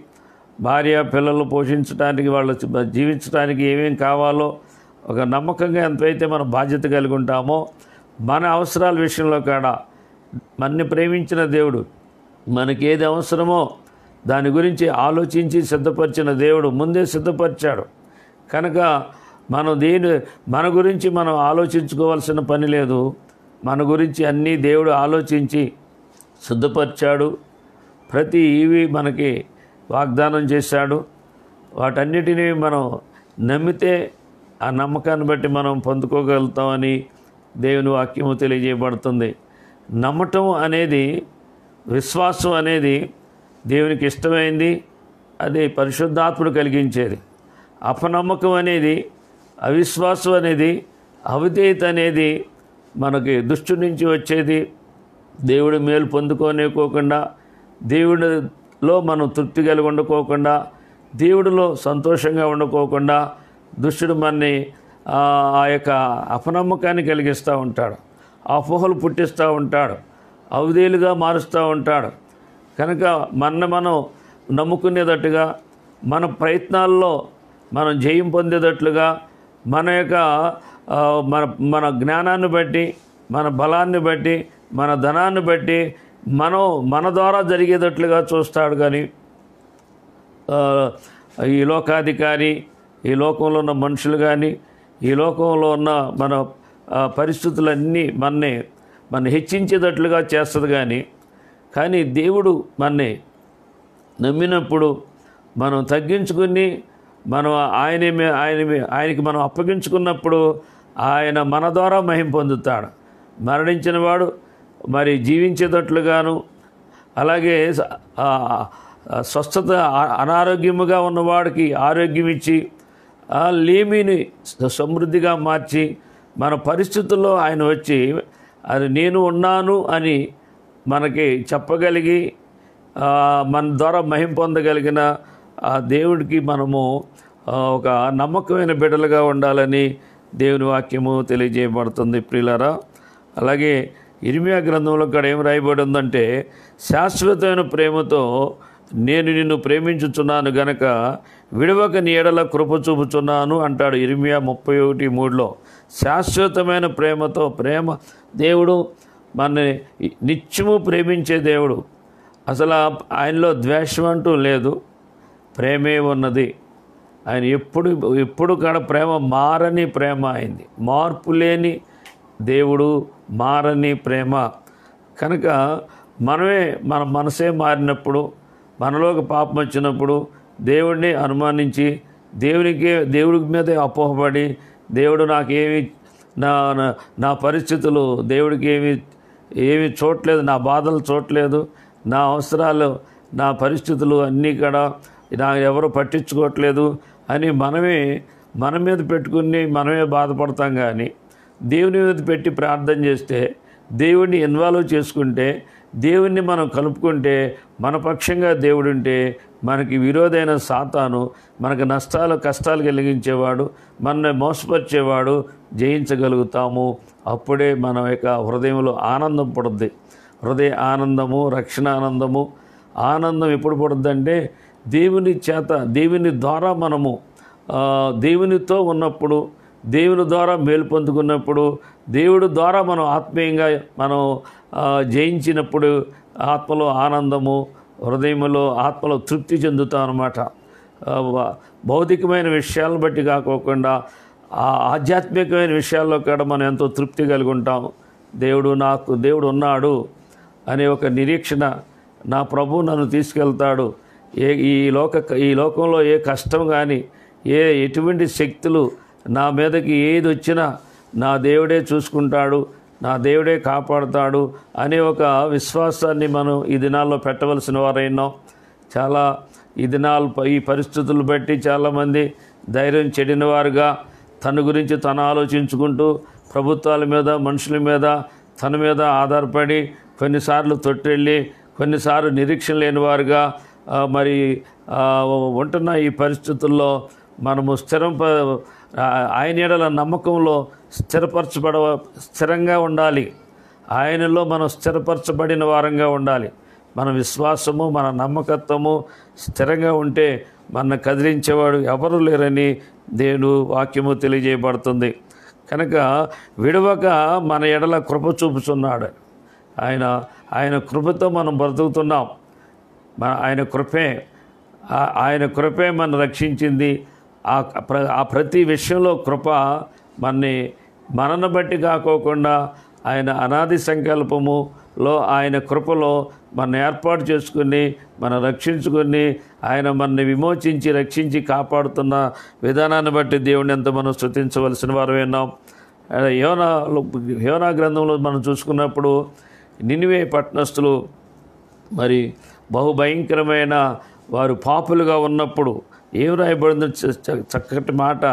భార్య పిల్లలు పోషించడానికి, వాళ్ళు జీవించడానికి ఏమేం కావాలో ఒక నమ్మకంగా ఎంతైతే మనం బాధ్యత కలిగి ఉంటామో, మన అవసరాల విషయంలో కూడా మనని ప్రేమించిన దేవుడు మనకేది అవసరమో దాని గురించి ఆలోచించి సిద్ధపరిచిన దేవుడు ముందే సిద్ధపరిచాడు. కనుక మన గురించి మనం ఆలోచించుకోవాల్సిన పని లేదు. మన గురించి అన్నీ దేవుడు ఆలోచించి సిద్ధపరిచాడు. ప్రతి ఈవి మనకి వాగ్దానం చేశాడు. వాటన్నిటినీ మనం నమ్మితే ఆ నమ్మకాన్ని బట్టి మనం పొందుకోగలుగుతామని దేవుని వాక్యము తెలియజేయబడుతుంది. నమ్మటం అనేది, విశ్వాసం అనేది దేవునికి ఇష్టమైంది, అది పరిశుద్ధాత్ముడు కలిగించేది. అపనమ్మకం అనేది అవిశ్వాసం అనేది, అవిధేయత అనేది మనకి దుష్టు నుంచి వచ్చేది. దేవుడి మేలు పొందుకోనికోకుండా, దేవుడిలో మనం తృప్తి కలిగి ఉండకోకుండా, దేవుడిలో సంతోషంగా ఉండకోకుండా దుష్టుడు మనని ఆ యొక్క అపనమ్మకాన్ని కలిగిస్తూ ఉంటాడు, అపోహలు పుట్టిస్తూ ఉంటాడు, అవిధేయులుగా మారుస్తూ ఉంటాడు. కనుక మనం నమ్ముకునేటట్టుగా, మన ప్రయత్నాల్లో మనం జయం పొందేటట్లుగా, మన యొక్క మన జ్ఞానాన్ని బట్టి, మన బలాన్ని బట్టి, మన ధనాన్ని బట్టి మన ద్వారా జరిగేటట్లుగా చూస్తాడు. కానీ ఈ లోకాధికారి, ఈ లోకంలో ఉన్న మనుషులు కానీ, ఈ లోకంలో ఉన్న మన పరిస్థితులన్నీ మన హెచ్చించేటట్లుగా చేస్తుంది. కానీ దేవుడు మనని నమ్మినప్పుడు మనం తగ్గించుకుని మనం ఆయనకి మనం అప్పగించుకున్నప్పుడు ఆయన మన ద్వారా మహిమ పొందుతాడు. మరణించిన వాడు మరి జీవించేటట్లుగాను, అలాగే స్వస్థత అనారోగ్యముగా ఉన్నవాడికి ఆరోగ్యం ఇచ్చి, లేమిని సమృద్ధిగా మార్చి, మన పరిస్థితుల్లో ఆయన వచ్చి అది నేను ఉన్నాను అని మనకి చెప్పగలిగి మన ద్వారా మహిమ పొందగలిగిన ఆ దేవుడికి మనము ఒక నమ్మకమైన బిడ్డలుగా ఉండాలని దేవుని వాక్యము తెలియజేయబడుతుంది ప్రియులారా. అలాగే ఇర్మియా గ్రంథంలో ఇక్కడ ఏం రాయబడి ఉందంటే, శాశ్వతమైన ప్రేమతో నేను నిన్ను ప్రేమించుచున్నాను గనక విడవక నీ ఎడల కృప చూపుచున్నాను అంటాడు ఇర్మియా 31:3. శాశ్వతమైన ప్రేమతో, దేవుడు మనని నిత్యము ప్రేమించే దేవుడు. అసలు ఆయనలో ద్వేషం అంటూ లేదు, ప్రేమే ఉన్నది. ఆయన ఎప్పుడు కాడ ప్రేమ మారని ప్రేమ అయింది, మార్పు లేని దేవుడు, మారని ప్రేమ. కనుక మన మనసే మారినప్పుడు, మనలోకి పాపం వచ్చినప్పుడు దేవుడిని అనుమానించి దేవుడి మీదే అపోహపడి, దేవుడు నాకేమి నా పరిస్థితులు దేవుడికి ఏమి చూడలేదు, నా బాధలు చూడలేదు, నా అవసరాలు, నా పరిస్థితులు అన్నీ కూడా ఎవరు పట్టించుకోవట్లేదు అని మన మీద పెట్టుకుని మనమే బాధపడతాం. కానీ దేవుని మీద పెట్టి ప్రార్థన చేస్తే, దేవుడిని ఇన్వాల్వ్ చేసుకుంటే, దేవుణ్ణి మనం కలుపుకుంటే, మన పక్షంగా దేవుడు ఉంటే, మనకి విరోధైన సాతాను, మనకు కష్టాలు కలిగించేవాడు, మనల్ని మోసపరిచేవాడు జయించగలుగుతాము. అప్పుడే మన యొక్క హృదయంలో ఆనందం పడుద్ది. హృదయ ఆనందము, రక్షణ ఆనందము. ఆనందం ఎప్పుడు పడుద్దంటే దేవుని ద్వారా మనము దేవునితో ఉన్నప్పుడు, దేవుని ద్వారా మేలు పొందుకున్నప్పుడు, దేవుడి ద్వారా మనం ఆత్మీయంగా మనం జయించినప్పుడు ఆత్మలో ఆనందము, హృదయంలో ఆత్మలో తృప్తి చెందుతాం అన్నమాట. భౌతికమైన విషయాలను బట్టి కాకోకుండా ఆధ్యాత్మికమైన విషయాల్లో కూడా మనం ఎంతో తృప్తి కలిగి ఉంటాం. దేవుడు ఉన్నాడు అనే ఒక నిరీక్షణ, నా ప్రభు నన్ను తీసుకెళ్తాడు, ఈ లోకంలో ఏ కష్టం కానీ, ఎటువంటి శక్తులు నా మీదకి ఏది వచ్చినా నా దేవుడే చూసుకుంటాడు, నా దేవుడే కాపాడుతాడు అనే ఒక విశ్వాసాన్ని మనం ఈ దినాల్లో పెట్టవలసిన వారైనాం. చాలా ఈ పరిస్థితులు బట్టి చాలామంది ధైర్యం చెడిన వారుగా తన గురించి తను ఆలోచించుకుంటూ ప్రభుత్వాల మీద, మనుషుల మీద, తన మీద ఆధారపడి కొన్నిసార్లు తొట్టెళ్ళి, కొన్నిసార్లు నిరీక్షణ లేని వారుగా మరి ఉంటున్న ఈ పరిస్థితుల్లో మనము ఆయన ఎడల నమ్మకంలో స్థిరంగా ఉండాలి. ఆయనలో మనం స్థిరపరచబడిన వారంగా ఉండాలి. మన విశ్వాసము, మన నమ్మకత్వము స్థిరంగా ఉంటే మన కదిలించేవాడు ఎవరు లేరని దేవుని వాక్యము తెలియజేయబడుతుంది. కనుక విడవక మన ఎడల కృప చూపుతున్నాడు. ఆయన కృపతో మనం బ్రతుకుతున్నాం. ఆయన కృపే మనం రక్షించింది. ఆ ప్రతి విషయంలో కృప మనను బట్టి కాకోకుండా ఆయన అనాది సంకల్పములో, ఆయన కృపలో మన ఏర్పాటు చేసుకుని, మనం రక్షించుకుని, ఆయన మనని విమోచించి, రక్షించి, కాపాడుతున్న విధానాన్ని బట్టి దేవుడిని ఎంత మనం స్తుతించవలసిన వారు విన్నాం. యోనా గ్రంథంలో మనం చూసుకున్నప్పుడు నినివే పట్టణస్థులు మరి బహుభయంకరమైన వారు పాపులుగా ఉన్నప్పుడు ఏం రాయబడిందో చక్కటి మాట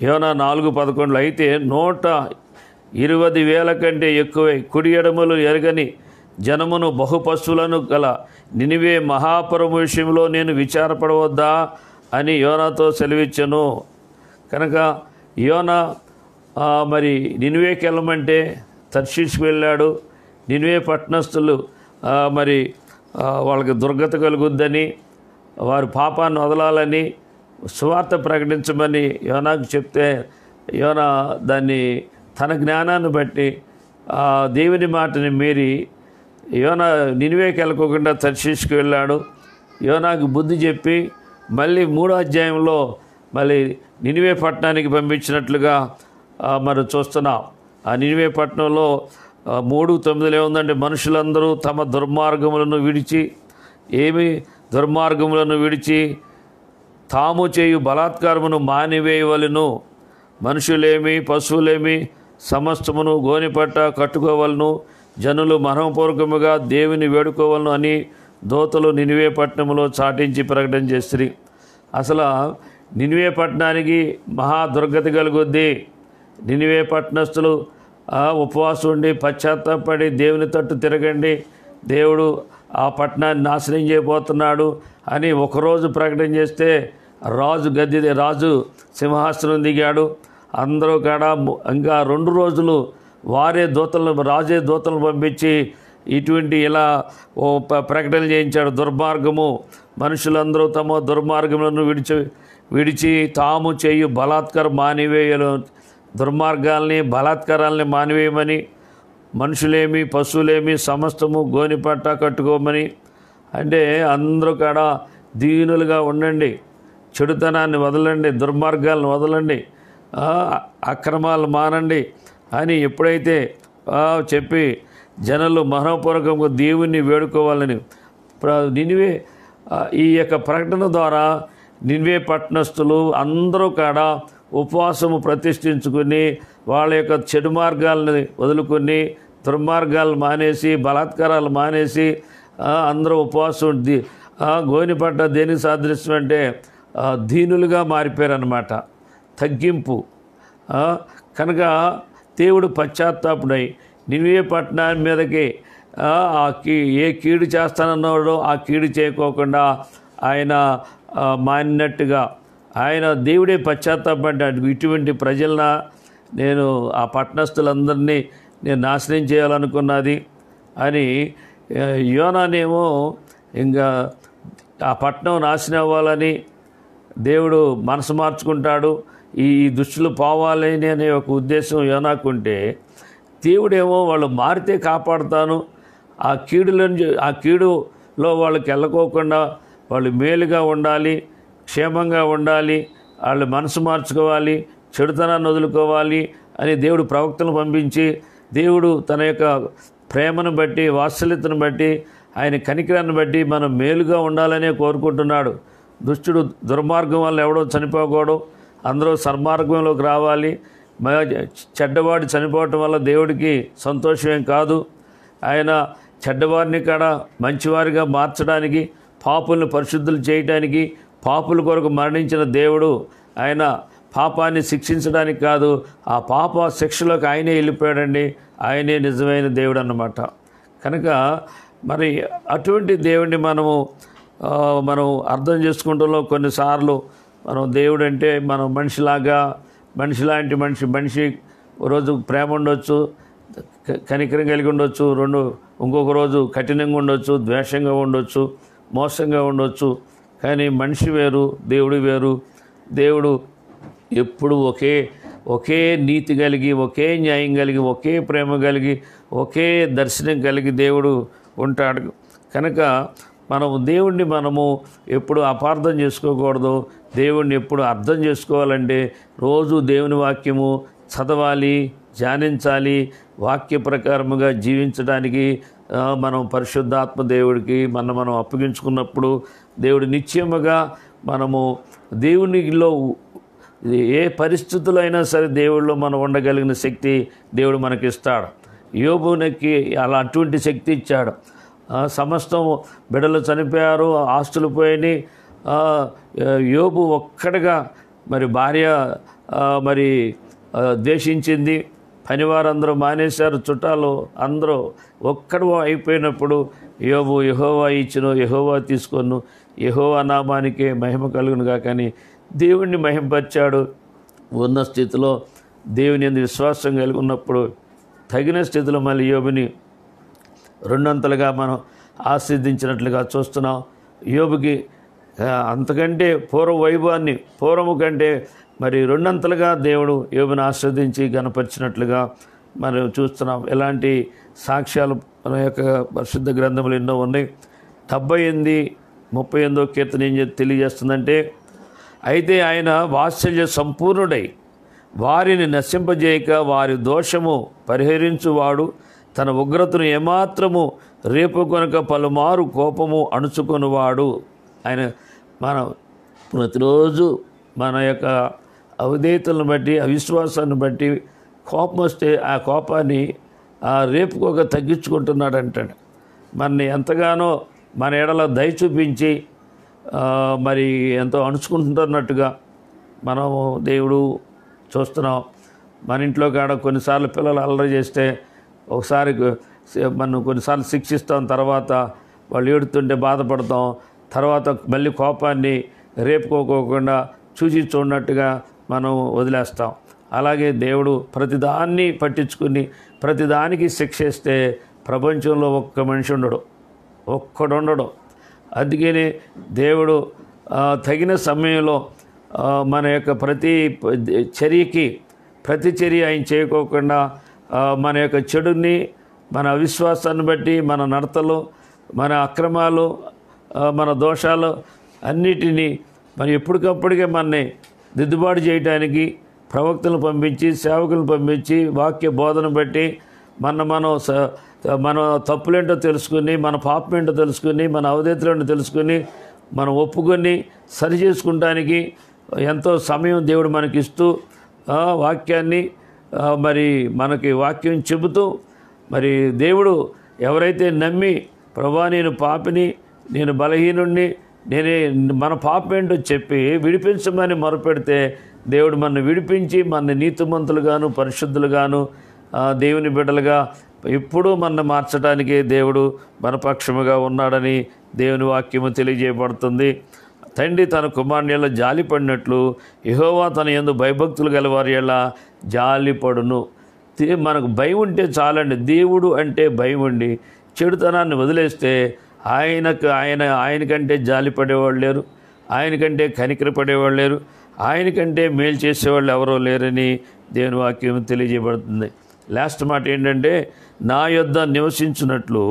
యోనా 4:11 అయితే 120,000 కంటే ఎక్కువై కుడి ఎడమలు ఎరగని జనమును బహుపశువులను గల నినివే మహాపురము విషయంలో నేను విచారపడవద్దా అని యోనాతో సెలవిచ్చెను. కనుక యోనా మరి నినివేకి వెళ్ళమంటే తర్షీషుకు వెళ్ళాడు. నినివే పట్టణస్థులు మరి వాళ్ళకి దుర్గత కలుగుద్దని, వారి పాపాన్ని వదలాలని, సువార్త ప్రకటించమని యోనాకు చెప్తే యోనా దాన్ని తన జ్ఞానాన్ని బట్టి దేవుని మాటని మీరి యోనా నినివేకి వెళ్ళకోకుండా తర్షీషుకు వెళ్ళాడు. యోనాకు బుద్ధి చెప్పి మళ్ళీ 3వ అధ్యాయంలో మళ్ళీ నినివే పట్టణానికి పంపించినట్లుగా మనం చూస్తున్నాం. ఆ నినివే పట్టణంలో 3:9 ఏముందంటే, మనుషులందరూ తమ దుర్మార్గములను విడిచి తాము చేయు బలాత్కారమును మానివేయవలను. మనుషులేమి పశువులేమి సమస్తమును గోనిపట్ట కట్టుకోవలను. జనులు మనఃపూర్వకముగా దేవుని వేడుకోవలను అని దూతలు నినివే పట్టణంలో చాటించి ప్రకటన చేసిరి. అసలు నినివే పట్టణానికి మహా దుర్గతి కలుగుద్ది. నినివే పట్టణస్థులు ఉపవాసం ఉండి పశ్చాత్తాపడి దేవుని తట్టు తిరగండి, దేవుడు ఆ పట్టణాన్ని నాశనం చేయబోతున్నాడు అని ఒకరోజు ప్రకటన చేస్తే రాజు సింహాసనం దిగాడు. అందరూ కాడ ఇంకా 2 రోజులు రాజే దూతలను పంపించి ఇటువంటి ఇలా ప్రకటన చేయించాడు. దుర్మార్గము, మనుషులందరూ తమ దుర్మార్గములను విడిచి తాము చేయు బలాత్కారాలని మానివేయమని, మనుషులేమి పశువులేమి సమస్తము గోనిపట్ట కట్టుకోమని. అంటే అందరూ కాడ దీనులుగా ఉండండి, చెడుతనాన్ని వదలండి, దుర్మార్గాలను వదలండి, అక్రమాలు మానండి అని ఎప్పుడైతే చెప్పి జనులు మనఃపూర్వకంగా దేవుణ్ణి వేడుకోవాలని నినివే ఈ యొక్క ప్రకటన ద్వారా నినివే పట్టణస్థులు అందరూ కాడ ఉపవాసము ప్రతిష్ఠించుకుని వాళ్ళ యొక్క చెడు మార్గాలను వదులుకొని దుర్మార్గాలు మానేసి బలాత్కారాలు మానేసి అందరూ ఉపవాసం గోనిపట్ట దేనికి సాదృశ్యం అంటే దీనులుగా మారిపోయారన్నమాట, తగ్గింపు. కనుక దేవుడు పశ్చాత్తాపుడై నినివే పట్టణాన్ని మీదకి ఏ కీడు చేస్తానన్నాడో ఆ కీడు చేయకోకుండా ఆయన మానినట్టుగా ఆయన దేవుడే పశ్చాత్తాపడ్డాడు. ఇటువంటి ప్రజలన నేను ఆ పట్టణస్థులందరినీ నేను నాశనం చేయాలనుకున్నది అని యోనానేమో ఇంకా ఆ పట్టణం నాశనం అవ్వాలని దేవుడు మనసు మార్చుకుంటాడు. ఈ దుష్టులు పోవాలని అనే ఒక ఉద్దేశం యోనాకుంటే, దేవుడేమో వాళ్ళు మారితే కాపాడుతాను, ఆ కీడులో వాళ్ళకి వెళ్ళకోకుండా వాళ్ళు మేలుగా ఉండాలి, క్షేమంగా ఉండాలి, వాళ్ళు మనసు మార్చుకోవాలి, చెడుతనాన్ని వదులుకోవాలి అని దేవుడు ప్రవక్తను పంపించి దేవుడు తన యొక్క ప్రేమను బట్టి వాత్సల్యతను బట్టి ఆయన కనికరాన్ని బట్టి మనం మేలుగా ఉండాలనే కోరుకుంటున్నాడు. దుష్టుడు దుర్మార్గం వల్ల ఎవడో చనిపోకూడదు, అందరూ సన్మార్గంలోకి రావాలి. చెడ్డవాడు చనిపోవటం వల్ల దేవుడికి సంతోషమేం కాదు. ఆయన చెడ్డవారిని కూడా మంచివారిగా మార్చడానికి, పాపులను పరిశుద్ధులు చేయడానికి, పాపుల కొరకు మరణించిన దేవుడు ఆయన పాపాన్ని శిక్షించడానికి కాదు, ఆ పాప శిక్షలోకి ఆయనే వెళ్ళిపోయాడండి. ఆయనే నిజమైన దేవుడు అన్నమాట. కనుక మరి అటువంటి దేవుడిని మనం అర్థం చేసుకుంటూ కొన్నిసార్లు మనం దేవుడు అంటే మనం మనిషిలాంటి మనిషి రోజు ప్రేమ ఉండొచ్చు, కనికరం కలిగి ఉండొచ్చు, ఇంకొక రోజు కఠినంగా ఉండొచ్చు, ద్వేషంగా ఉండొచ్చు, మోసంగా ఉండొచ్చు. కానీ మనిషి వేరు, దేవుడు వేరు. దేవుడు ఎప్పుడు ఒకే నీతి కలిగి, ఒకే న్యాయం కలిగి, ఒకే ప్రేమ కలిగి, ఒకే దర్శనం కలిగి దేవుడు ఉంటాడు. కనుక దేవుణ్ణి మనము ఎప్పుడు అపార్థం చేసుకోకూడదు. దేవుణ్ణి ఎప్పుడు అర్థం చేసుకోవాలంటే రోజు దేవుని వాక్యము చదవాలి, ధ్యానించాలి. వాక్య ప్రకారముగా జీవించడానికి మనం పరిశుద్ధాత్మ దేవుడికి మనం అప్పగించుకున్నప్పుడు దేవుడు నిశ్చయముగా మనము దేవునిలో ఏ పరిస్థితుల్లో అయినా సరే దేవుడిలో మనం ఉండగలిగిన శక్తి దేవుడు మనకిస్తాడు. యోబునికి అలా అటువంటి శక్తి ఇచ్చాడు. సమస్తం బిడ్డలు చనిపోయారు, ఆస్తులు పోయినాయి. యోబు ఒక్కడిగా మరి భార్య మరి ద్వేషించింది. పనివారందరూ మానేశారు, చుట్టాలు అందరూ ఒక్కడు అయిపోయినప్పుడు యోబు యెహోవా ఇచ్చును, యెహోవా తీసుకొను, యెహోవా నామానికే మహిమ కలుగునుగా కానీ దేవుణ్ణి మహిమపరిచాడు. ఉన్న స్థితిలో దేవుని యందు విశ్వాసం కలిగి ఉన్నప్పుడు తగిన స్థితిలో మళ్ళీ యోబుని రెండంతలుగా మనం ఆశీర్వదించినట్లుగా చూస్తున్నాం. యోబుకి అంతకంటే పూర్వము కంటే మరి రెండంతలుగా దేవుడు యోబుని ఆశీర్వదించి గణపరిచినట్లుగా మనం చూస్తున్నాం. ఇలాంటి సాక్ష్యాలు మన యొక్క పరిశుద్ధ గ్రంథములు ఎన్నో ఉన్నాయి. 78:38 కీర్తన ఏం తెలియజేస్తుందంటే, అయితే ఆయన వాత్సల్య సంపూర్ణుడై వారిని నశింపజేయక వారి దోషము పరిహరించువాడు, తన ఉగ్రతను ఏమాత్రము రేపు కొనక పలుమారు కోపము అణుచుకొనివాడు. ఆయన మనం ప్రతిరోజు మన యొక్క అవిధేయతలను బట్టి అవిశ్వాసాన్ని బట్టి కోపం వస్తే ఆ కోపాన్ని రేపుకోక తగ్గించుకుంటున్నాడు అంటాడు. మనని ఎంతగానో మన ఎడల దయ చూపించి మరి ఎంతో అణుచుకుంటున్నట్టుగా మనము దేవుడు చూస్తున్నాం. మన ఇంట్లో కాడ కొన్నిసార్లు పిల్లలు అల్లరి చేస్తే ఒకసారి మనం కొన్నిసార్లు శిక్షిస్తాం, తర్వాత వాళ్ళు ఏడుతుంటే బాధపడతాం, తర్వాత మళ్ళీ కోపాన్ని రేపుకోకుండా చూసి చూడనట్టుగా మనం వదిలేస్తాం. అలాగే దేవుడు ప్రతిదాన్ని పట్టించుకుని ప్రతిదానికి శిక్షిస్తే ప్రపంచంలో ఒక్క మనిషి ఒక్కడుండడు. అందుకని దేవుడు తగిన సమయంలో మన యొక్క ప్రతి చర్య ఆయన చేయకోకుండా మన యొక్క చెడుని, మన అవిశ్వాసాన్ని బట్టి, మన నడతలు, మన అక్రమాలు, మన దోషాలు అన్నిటినీ మరి ఎప్పటికప్పటికే మనని దిద్దుబాటు చేయడానికి ప్రవక్తలను పంపించి, సేవకులను పంపించి, వాక్య బోధన బట్టి మన తప్పులేంటో తెలుసుకుని, మన పాపమేంటో తెలుసుకుని, మన అవధేతలేంటో తెలుసుకుని, మనం ఒప్పుకొని సరి చేసుకుంటానికి ఎంతో సమయం దేవుడు మనకిస్తూ వాక్యాన్ని మరి మనకి వాక్యం చెబుతూ, మరి దేవుడు ఎవరైతే నమ్మి ప్రభా నేను పాపిని, నేను బలహీనుణ్ణి, మన పాపమేంటో చెప్పి విడిపించమని మొరపెడితే దేవుడు మనల్ని విడిపించి మన నీతిమంతులుగాను పరిశుద్ధులుగాను దేవుని బిడ్డలుగా ఎప్పుడూ మనల్ని మార్చడానికి దేవుడు మన పక్షముగా ఉన్నాడని దేవుని వాక్యము తెలియజేయబడుతుంది. తండ్రి తన కుమారుని ఎలా జాలిపడినట్లు యెహోవా తన యందు భయభక్తులు గలవారి ఎలా జాలిపడును. మనకు భయం ఉంటే చాలండి. దేవుడు అంటే భయం ఉండి చెడుతనాన్ని వదిలేస్తే ఆయనకంటే జాలిపడేవాళ్ళు లేరు, ఆయనకంటే కనికరపడేవాళ్ళు లేరు, ఆయనకంటే మేలు చేసేవాళ్ళు ఎవరో లేరని దేవుని వాక్యం తెలియజేయబడుతుంది. లాస్ట్ మాట ఏంటంటే, నా యొద్ద నివసించున్నట్లు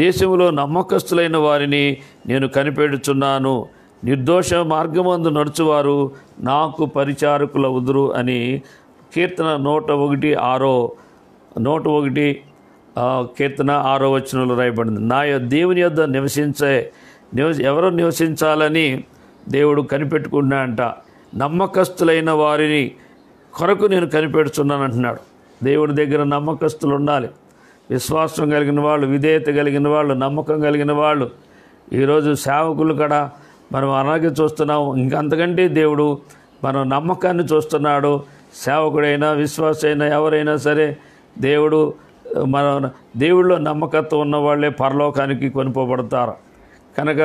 దేశంలో నమ్మకస్తులైన వారిని నేను కనిపెడుచున్నాను, నిర్దోష మార్గమందు నడుచువారు నాకు పరిచారకులవుదురు అని కీర్తన 101 కీర్తన 6వ వచనంలో రాయబడింది. దేవుని యొద్ద ఎవరు నివసించాలని దేవుడు కనిపెట్టుకున్నా అంట. నమ్మకస్తులైన వారిని కొరకు నేను కనిపెడుతున్నాను అంటున్నాడు. దేవుడి దగ్గర నమ్మకస్తులు ఉండాలి. విశ్వాసం కలిగిన వాళ్ళు, విధేయత కలిగిన వాళ్ళు, నమ్మకం కలిగిన వాళ్ళు. ఈరోజు సేవకులు కూడా మనం అలాగే చూస్తున్నాం. ఇంకంతకంటే దేవుడు మన నమ్మకాన్ని చూస్తున్నాడు. సేవకుడైనా విశ్వాసైనా ఎవరైనా సరే దేవుడిలో నమ్మకత్వం ఉన్న వాళ్ళే పరలోకానికి కొనుకోబడతారు. కనుక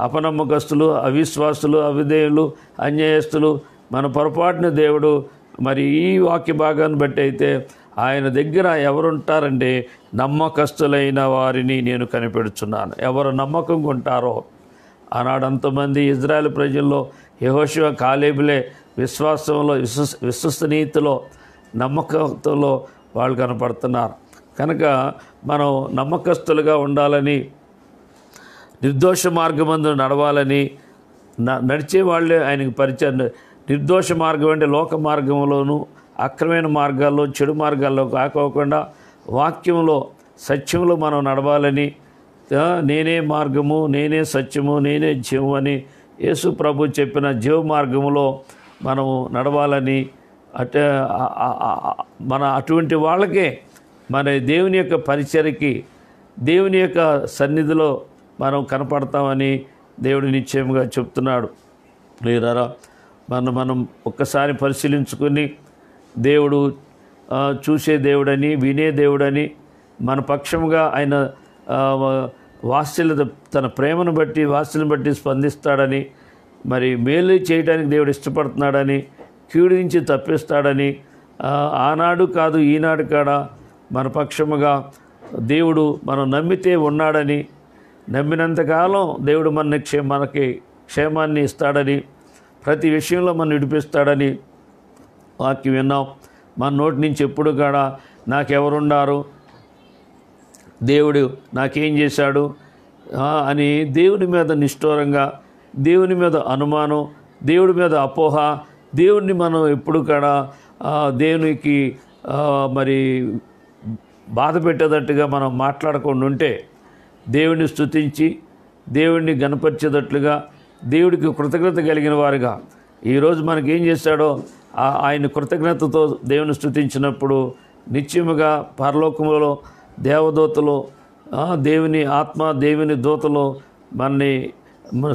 అపనమ్మకస్తులు, అవిశ్వాసులు, అవిధేయులు, అన్యాయస్తులు మన పొరపాటున దేవుడు మరి ఈ వాక్య భాగాన్ని బట్టి అయితే ఆయన దగ్గర ఎవరుంటారంటే నమ్మకస్తులైన వారిని నేను కనిపెడుచున్నాను. ఎవరు నమ్మకంగా ఉంటారో, ఆనాడు అంతమంది ఇజ్రాయెల్ ప్రజల్లో యెహోషువ, కాలేబులే విశ్వాసంలో, విశ్వసనీయతలో, నమ్మకంతో వాళ్ళు కనపడుతున్నారు. కనుక మనం నమ్మకస్తులుగా ఉండాలని, నిర్దోష మార్గమందు నడవాలని, నడిచే వాళ్ళే ఆయనకు పరిచయం. నిర్దోష మార్గం అంటే లోక మార్గంలోనూ అక్రమైన మార్గాల్లో, చెడు మార్గాల్లో కాకోకుండా వాక్యంలో, సత్యంలో మనం నడవాలని, నేనే మార్గము, నేనే సత్యము, నేనే జీవం అని యేసు ప్రభు చెప్పిన జీవ మార్గములో మనము నడవాలని, అటువంటి వాళ్ళకే మన దేవుని యొక్క పరిచర్యకి, దేవుని యొక్క సన్నిధిలో మనం కనపడతామని దేవుడు నిశ్చయంగా చెప్తున్నాడు. ప్రియులారా, మనం ఒక్కసారి పరిశీలించుకుని దేవుడు చూసే దేవుడని, వినే దేవుడని, మన పక్షముగా ఆయన వాత్సల్యత, తన ప్రేమను బట్టి, వాత్సల్యం బట్టి స్పందిస్తాడని, మరి మేలు చేయడానికి దేవుడు ఇష్టపడుతున్నాడని, కీడు నుంచి తప్పిస్తాడని, ఆనాడు కాదు ఈనాడు కాడ మన పక్షముగా దేవుడు మనం నమ్మితే ఉన్నాడని, నమ్మినంతకాలం దేవుడు మనకి క్షేమాన్ని ఇస్తాడని, ప్రతి విషయంలో మనం విడిపిస్తాడని వాక్యం విన్నాం. మన నోటి నుంచి ఎప్పుడు కూడా నాకెవరున్నారు, దేవుడు నాకేం చేశాడు అని దేవుని మీద నిష్ఠూరంగా, దేవుని మీద అనుమానం, దేవుడి మీద అపోహ, దేవుడిని మనం ఎప్పుడు కూడా దేవునికి మరి బాధ పెట్టేటట్టుగా మనం మాట్లాడకుండా ఉంటే, దేవుడిని స్తుతించి దేవుడిని గణపరిచేటట్లుగా, దేవుడికి కృతజ్ఞత కలిగిన వారుగా, ఈరోజు మనకేం చేశాడో ఆయన కృతజ్ఞతతో దేవుని స్తుతించినప్పుడు నిత్యముగా పరలోకములో దేవదూతలు, దేవుని ఆత్మ, దేవుని దూతలు మనని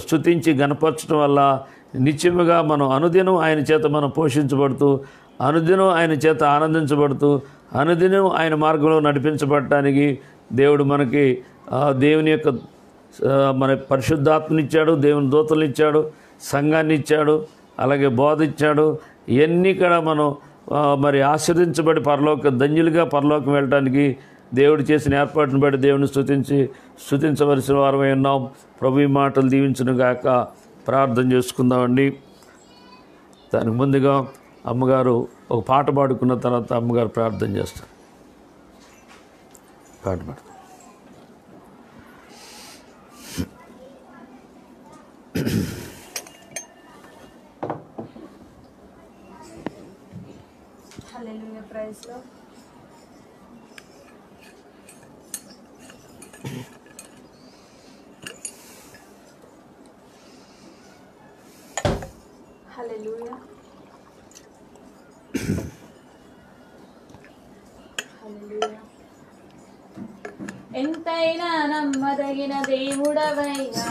స్తుతించి గణపరచడం వల్ల నిత్యముగా మనం అనుదినం ఆయన చేత మనం పోషించబడుతూ, అనుదినం ఆయన చేత ఆనందించబడుతూ, అనుదినం ఆయన మార్గంలో నడిపించబడటానికి దేవుడు మనకి దేవుని యొక్క మన పరిశుద్ధాత్మనిచ్చాడు, దేవుని దూతలు ఇచ్చాడు, సంఘాన్ని ఇచ్చాడు, అలాగే బోధ ఇచ్చాడు. ఇవన్నీ కూడా మనం మరి ఆశీర్వదించబడి ధన్యులుగా పరలోకం వెళ్ళటానికి దేవుడు చేసిన ఏర్పాటును బట్టి దేవుని స్తుతించవలసిన వారమై ఉన్నాం. ప్రభు ఈ మాటలు దీవించును గాక. ప్రార్థన చేసుకుందామండి. దానికి ముందుగా అమ్మగారు ఒక పాట పాడుకున్న తర్వాత అమ్మగారు ప్రార్థన చేస్తారు. పాట పాడతారు. హల్లెలూయా, ప్రైజ్ లార్డ్. హల్లెలూయా, హల్లెలూయా. ఎంతైనా నమ్మదగిన దేవుడవయ్యా,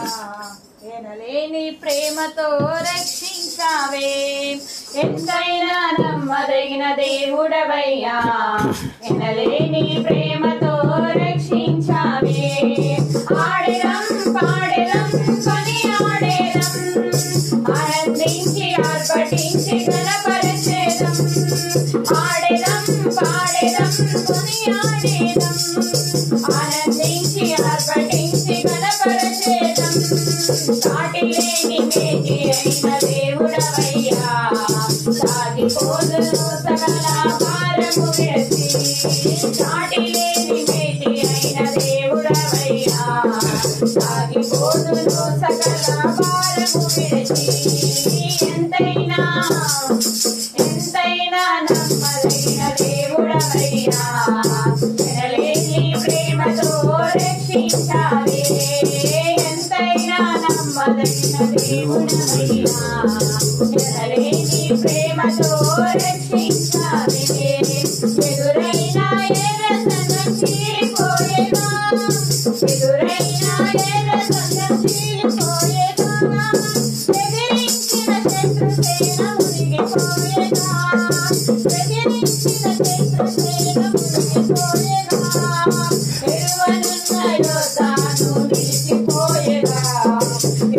ఎనలేని ప్రేమతో రక్షించావే. ఎంతైనా నమ్మదగిన దేవుడవయ్యా, ఎనలేని ప్రేమతో రక్షించావే. ఆడెదం పాడెదం కొనియాడెదం, ఆనందించి ఆర్భటించి గణపరచెదం. ఆడెదం పాడెదం కొనియాడెదం, ఆనందించి ఆర్భటించి గణపరచెదం. సాటిలేని మేటి అయిన దేవుడవయ్యా, సాగిపోదును సకల భారము వేసి. సాటిలేని మేటి అయిన దేవుడవయ్యా, సాగిపోదును సకల భారము వేసి. ఎంతైనా నమ్మదగిన దేవుడవయ్యా, ఎనలేని ప్రేమతో రక్షించావే. ఎంతైనా నమ్మదగిన దేవుడవయ్యా, ఎనలేని ప్రేమతో రక్షించావే. ఎదురైనా ఎర్ర సంగం చీలిపోయేనా, ఎదురైనా ఎర్ర సంగం చీలిపోయేనా, ఎదిరించిన శత్రుసేన మునిగిపోయేనా, ఎదిరించిన శత్రుసేన మునిగిపోయేనా. ఎరువనున్న యోధాను నిలిచిపోయేనా,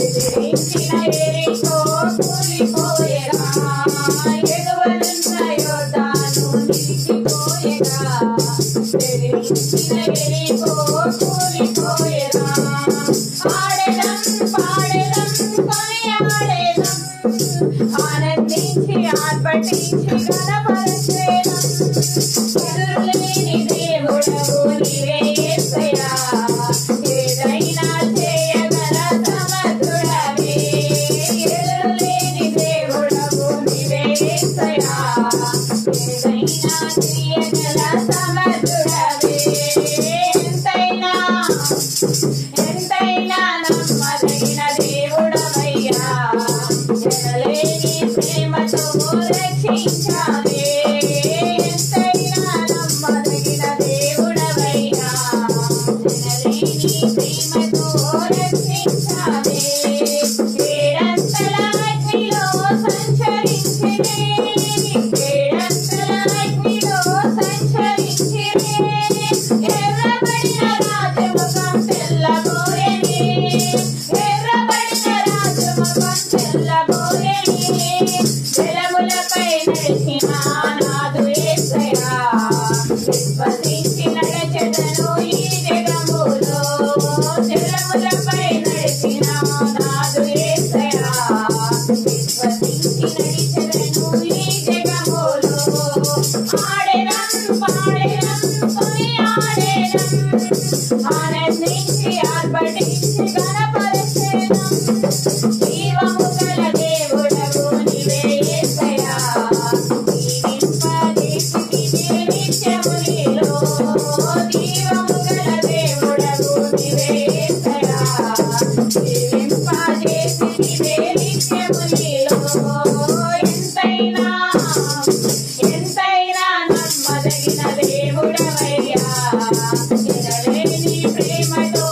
ఎదిరించిన ఎరికో కూలిపోయేనా. ఎరువనున్న యోధాను నిలిచిపోయేనా, ఎదిరించిన ఎరికో కూలిపోయేనా. ఆడెదం పాడెదం కొనియాడెదం, ఆనందించి ఆర్భటించి గణపరచెదం. ఎదురులేని దేవుడవు నీవే యేసయ్యా, ఏదైనా చేయగల సమర్థుడవే. ఎదురులేని దేవుడవు నీవే యేసయ్యా, ఏదైనా చేయగల సమర్థుడవే. విశ్వసించి నడచెదను ఈ జగములో జలములపై నడిచిన నాదు యేసయ్యా విశ్వసించి నడిచెదను ఈ జగములో ఆడెదం పాడెదం కొనియాడెదం ఆనందించి ఆర్భటించి గణపరచెదం జీవము గల దేవుడవు నీవే యేసయ్యా జీవింపజేసితివే నిత్యము నీలో జీవము గల దేవుడవు నీవే యేసయ్యా జీవింపజేసితివే నిత్యము నీలో ఎంతైనా నమ్మదగిన దేవుడవయ్యా ఎనలేని ప్రేమతో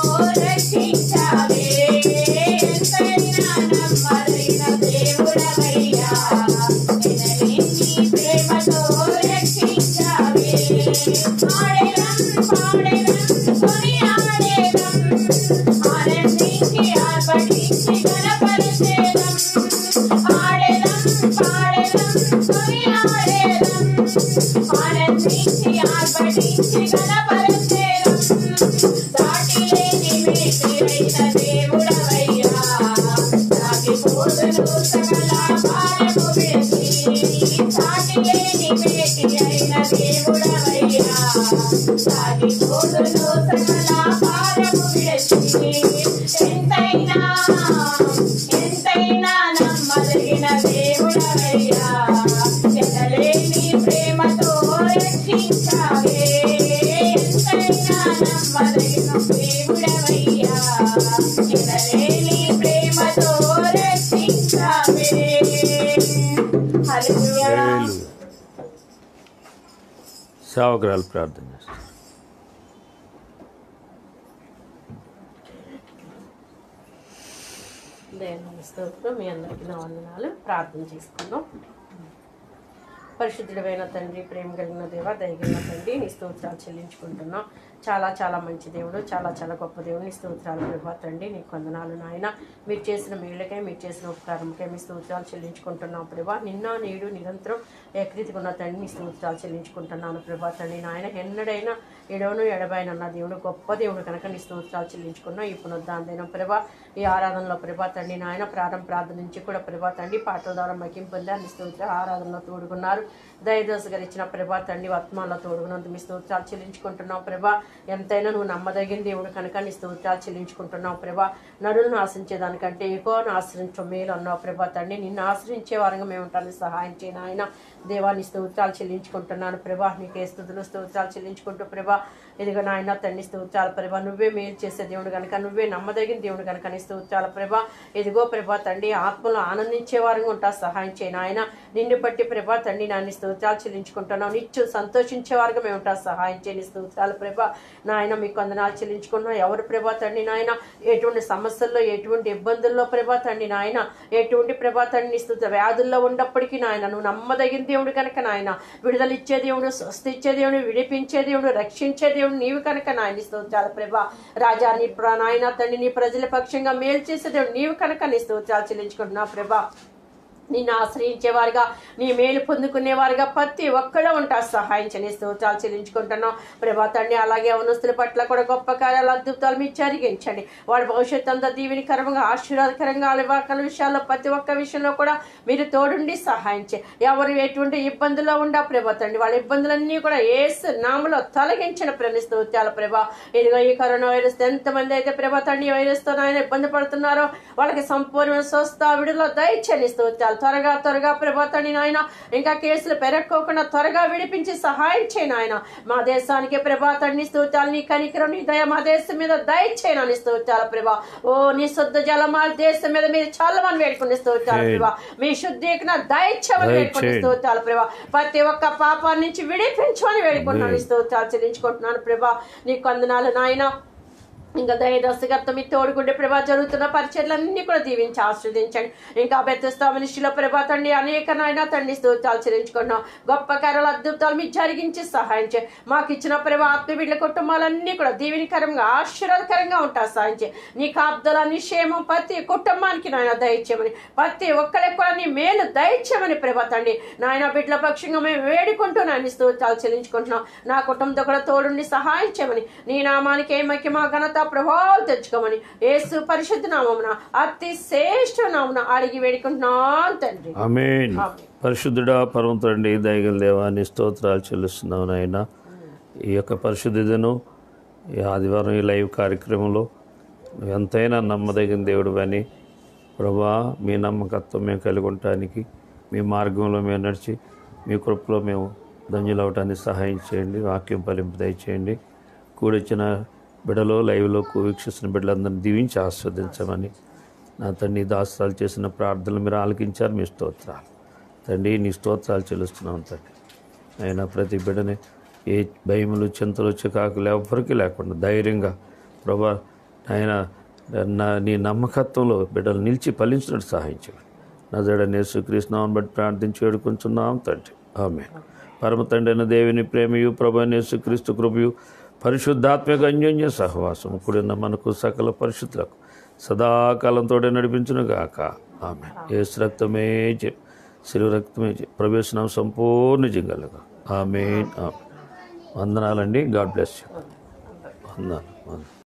రక్షించావే ఎంతైనా నమ్మదగిన దేవుడవయ్యా ఎనలేని ప్రేమతో రక్షించావే ఆడెదం పాడెదం కొనియాడెదం ఆనందించి ఆర్భటించి గణపరచెదం ఆడెదం పాడెదం కొనియాడెదం ఆనందించి ఆర్భటించి గణపరచెదం సాటిలేని మేటివైన దేవుడవయ్యా సాగిపోదును సకల భారము విడిచి సాటిలేని మేటివైన దేవుడవయ్యా సాగిపోదును సకల భారము విడిచి ఎంతైనా నమ్మదగిన దేవుడవయ్యా ఎనలేని ప్రేమతో రక్షించావే ఎంతైనా నమ్మదగిన దేవుడవయ్యా ఎనలేని ప్రేమతో రక్షించావే హల్లెలూయా. సేవకురాలు ప్రార్థన చేస్తారు. దేవుని స్తోత్రం. మీ అందరికీ నా వందనాలు. ప్రార్థన చేసుకుందాం. పరిశుద్ధుడైన తండ్రి, ప్రేమ కలిగిన దేవ, దయగలిగిన తండ్రి, నీ స్తోత్రాలు చెల్లించుకుంటున్నాం. చాలా చాలా మంచి దేవుడు, చాలా చాలా గొప్ప దేవుడు. నీ స్తోత్రాలు ప్రభా తండ్రి, నీకు వందనాలు నాయన. మీరు చేసిన మేళ్ళకై, మీరు చేసిన ఉపకారంకై మీ స్తోత్రాలు చెల్లించుకుంటున్నాం ప్రభా. నిన్న నేడు నిరంతరం ఏకరీతిగా ఉన్న తండ్రి నీ స్తోత్రాలు చెల్లించుకుంటున్నాను ప్రభా తండ్రి నాయన. ఎన్నడైనా ఎడవను ఎడబాయనన్న దేవుడు, గొప్ప దేవుడు కనుక నీ స్తోత్రాలు చెల్లించుకున్నాం. ఈ పునరుద్ధానం ప్రభా, ఈ ఆరాధనలో ప్రభా తండ్రి నాయన, ప్రార్థన నుంచి కూడా ప్రభా తండ్రి పాటల ద్వారా మకింపు పొందారు. నీ స్తోత్ర ఆరాధనలో తోడుకున్నారు. దయదోస గారు ఇచ్చిన ప్రభా తండ్రి వర్తమానంలో తోడుకున్నందుకు మీ స్తోత్రాలు చెల్లించుకుంటున్నాం ప్రభా. ఎంతైనా నువ్వు నమ్మదగిన దేవుడు కనుక నీ స్తోత్రాలు చెల్లించుకుంటున్నావు ప్రభా. నరులను ఆశ్రయించేదానికంటే ఎక్కువను ఆశ్రయించడం మేలు అన్నావు ప్రభా తండ్రి. నిన్ను ఆశ్రయించే వారంగా మేము ఉంటాను, సహాయం చేయను ఆయన. దేవాన్ని స్తోత్రాలు చెల్లించుకుంటున్నాను ప్రభా. నీకే స్తుతులు స్తోత్రాలు చెల్లించుకుంటూ ప్రభా. ఇదిగో నాయన తండ్రి స్తోత్రాలు ప్రభా. నువ్వే మేలు చేసే దేవుడు కనుక, నువ్వే నమ్మదగిన దేవుడు కనుక నీ స్తోత్రాలు ప్రభా. ఇదిగో ప్రభా తండ్రి ఆత్మలో ఆనందించే వారంగా ఉంటా, సహాయం చేయను ఆయన. నిన్ను బట్టి ప్రభా తండ్రి నాన్ని స్తోత్రాలు చెల్లించుకుంటున్నావు. నిత్యం సంతోషించే వారుగా మేము ఉంటా, సహాయం చేయని స్తోత్రాలు ప్రభా. నాయన మీకు వందనాలు చెల్లించుకున్నాం. ఎవరు ప్రభా తండ్రి నాయన ఎటువంటి సమస్యల్లో, ఎటువంటి ఇబ్బందుల్లో ప్రభా తండ్రి నాయన, ఎటువంటి ప్రభా తండ్రి స్తోత్ర వ్యాధుల్లో ఉన్నప్పటికీ నాయన నువ్వు నమ్మదగిన దేవుడు కనుక నాయన, విడుదలిచ్చే దేవుడు, స్వస్థ ఇచ్చే దేవుడు, విడిపించే దేవుడు, రక్షించే దేవుడు నీవు కనుక నాయన స్తోత్రాలు ప్రభా. రాజా నీ నాయన తండ్రి నీ ప్రజల పక్షంగా మేలు చేసే దేవుడు నీవు కనుక నీ స్తోత్రాలు చెల్లించుకుంటున్నావు ప్రభా. నిన్ను ఆశ్రయించేవారుగా, నీ మేలు పొందుకునేవారుగా ప్రతి ఒక్కడూ ఉంటారు, సహాయం చేయని స్తోత్రాలు చెల్లించుకుంటున్నాం ప్రభా తండ్రి. అలాగే అవనస్తుల పట్ల కూడా గొప్ప కార్యాలు అద్భుతాలు మీరు జరిగించండి. వాళ్ళ భవిష్యత్తు అంతా దీవెనికరంగా ఆశీర్వాదకరంగా వాళ్ళ విషయాల్లో ప్రతి ఒక్క విషయంలో కూడా మీరు తోడుండి సహాయం చేయి. ఎవరు ఎటువంటి ఇబ్బందుల్లో ఉండా ప్రభా తండ్రి వాళ్ళ ఇబ్బందులన్నీ కూడా యేసు నామములో తొలగించిన ప్రేమ స్తోత్రాలు ప్రభా. ఇదిగో ఈ కరోనా వైరస్ ఎంతమంది అయితే ప్రభా తండ్రి వైరస్ తో ఆయన ఇబ్బంది పడుతున్నారో వాళ్ళకి సంపూర్ణ స్వస్థ విడుదల దయచేని స్తోత్రాలు. త్వరగా ప్రభా తండ్రి నాయన ఇంకా కేసులు పెరక్కోకుండా త్వరగా విడిపించి సహాయం చేయను ఆయన. మా దేశానికి ప్రభా తండ్రి స్తోత్రాలు, నీ కనికరం నీ దయ మా దేశం మీద దయచేయనని స్తోత్రాలు ప్రభా. ఓ నీ శుద్ధ జలం మా దేశం మీద మీరు చల్లమని వేడుకునే స్తోత్రాలు ప్రభా. మీ శుద్ధీకరణ దయచేయమని వేడుకునే స్తోత్రాలు ప్రభా. ప్రతి ఒక్క పాపాన్ని నుంచి విడిపించమని వేడుకున్నాను స్తోత్రాలు చెల్లించుకుంటున్నాను ప్రభా. నీకు వందనాలు నాయన. ఇంకా దయదస్తగర్త మీ తోడుకుండే ప్రభా జరుగుతున్న పరిచర్లన్నీ కూడా దీవించి ఆస్వాదించండి. ఇంకా బెత్తస్తా మనిషిలో ప్రభా తండ్రి అనేక నాయన తండ్రి స్తోత్రాలు చెల్లించుకున్నాం. గొప్ప కార్యాలు అద్భుతాలు మీరు జరిగించి సహాయం చేయండి. మాకు ఇచ్చిన ప్రభా ఆత్మబిడ్డల కుటుంబాలన్నీ కూడా దీవెనకరంగా ఆశీర్వాదకరంగా ఉంటా సహాయం చేయండి. నీ కాపుదల నీ క్షేమం ప్రతి కుటుంబానికి నాయన దయచేయమని, ప్రతి ఒక్కరికి కూడా నీ మేలు దయచేయమని ప్రభా తండ్రి నాయన బిడ్డల పక్షంగా మేము వేడుకుంటూ నాయన స్తోత్రాలు చెల్లించుకుంటున్నాం. నా కుటుంబంతో కూడా తోడుండి సహాయం చేయమని, నీ నామానికి మహిమ ఘనత ప్రభావాలు తెచ్చుకోమని యేసు పరిశుద్ధ నామమున అతి శ్రేష్ఠ నామమున అడిగి వేడుకుంటున్నాను తండ్రి. ఆమేన్. పరిశుద్ధుడా పరమ తండ్రి దయగల దేవా నీ స్తోత్రాలు చెల్లిస్తున్నావు నాయన. ఈ యొక్క పరిశుద్ధను ఈ ఆదివారం ఈ లైవ్ కార్యక్రమంలో నువ్వు ఎంతైనా నమ్మదగిన దేవుడు అని ప్రభా మీ నమ్మకత్వం మేము కలిగి ఉండటానికి మీ మార్గంలో మేము నడిచి మీ కృపలో మేము ధన్యులవటానికి సహాయం చేయండి. వాక్యం ఫలింపు దయచేయండి. కూడొచ్చిన బిడ్డలో లైవ్లో వీక్షిస్తున్న బిడ్డలందరినీ దీవించి ఆస్వాదించమని నా తండ్రి దాసాలు చేసిన ప్రార్థనలు మీరు ఆలకించారు. మీ స్తోత్రాలు తండ్రి, నీ స్తోత్రాలు చెల్లిస్తున్నాం తండ్రి. అయినా ప్రతి బిడ్డని ఏ భయములు చింతలు చికాకులు ఎవరికి లేకుండా ధైర్యంగా ప్రభా ఆయన నీ నమ్మకత్వంలో బిడ్డలు నిలిచి ఫలించినట్టు సహాయం చేయండి. నజరేయుడైన యేసుక్రీస్తునామమును బట్టి ప్రార్థించి వేడుకొంచున్నాం తండ్రి. ఆమేన్. పరమ తండ్రి అయిన దేవుని ప్రేమయు ప్రభువైన యేసుక్రీస్తు కృపయు పరిశుద్ధాత్మక అన్యోన్య సహవాసము కూడిన మనకు సకల పరిశుద్ధులకు సదాకాలంతో నడిపించును గాక. ఆమె యేసు రక్తమే శిలువ రక్తమే ప్రవేశనం సంపూర్ణ జింగలుగా. ఆమేన్. వందనాలండి. God bless you. వందనాలు.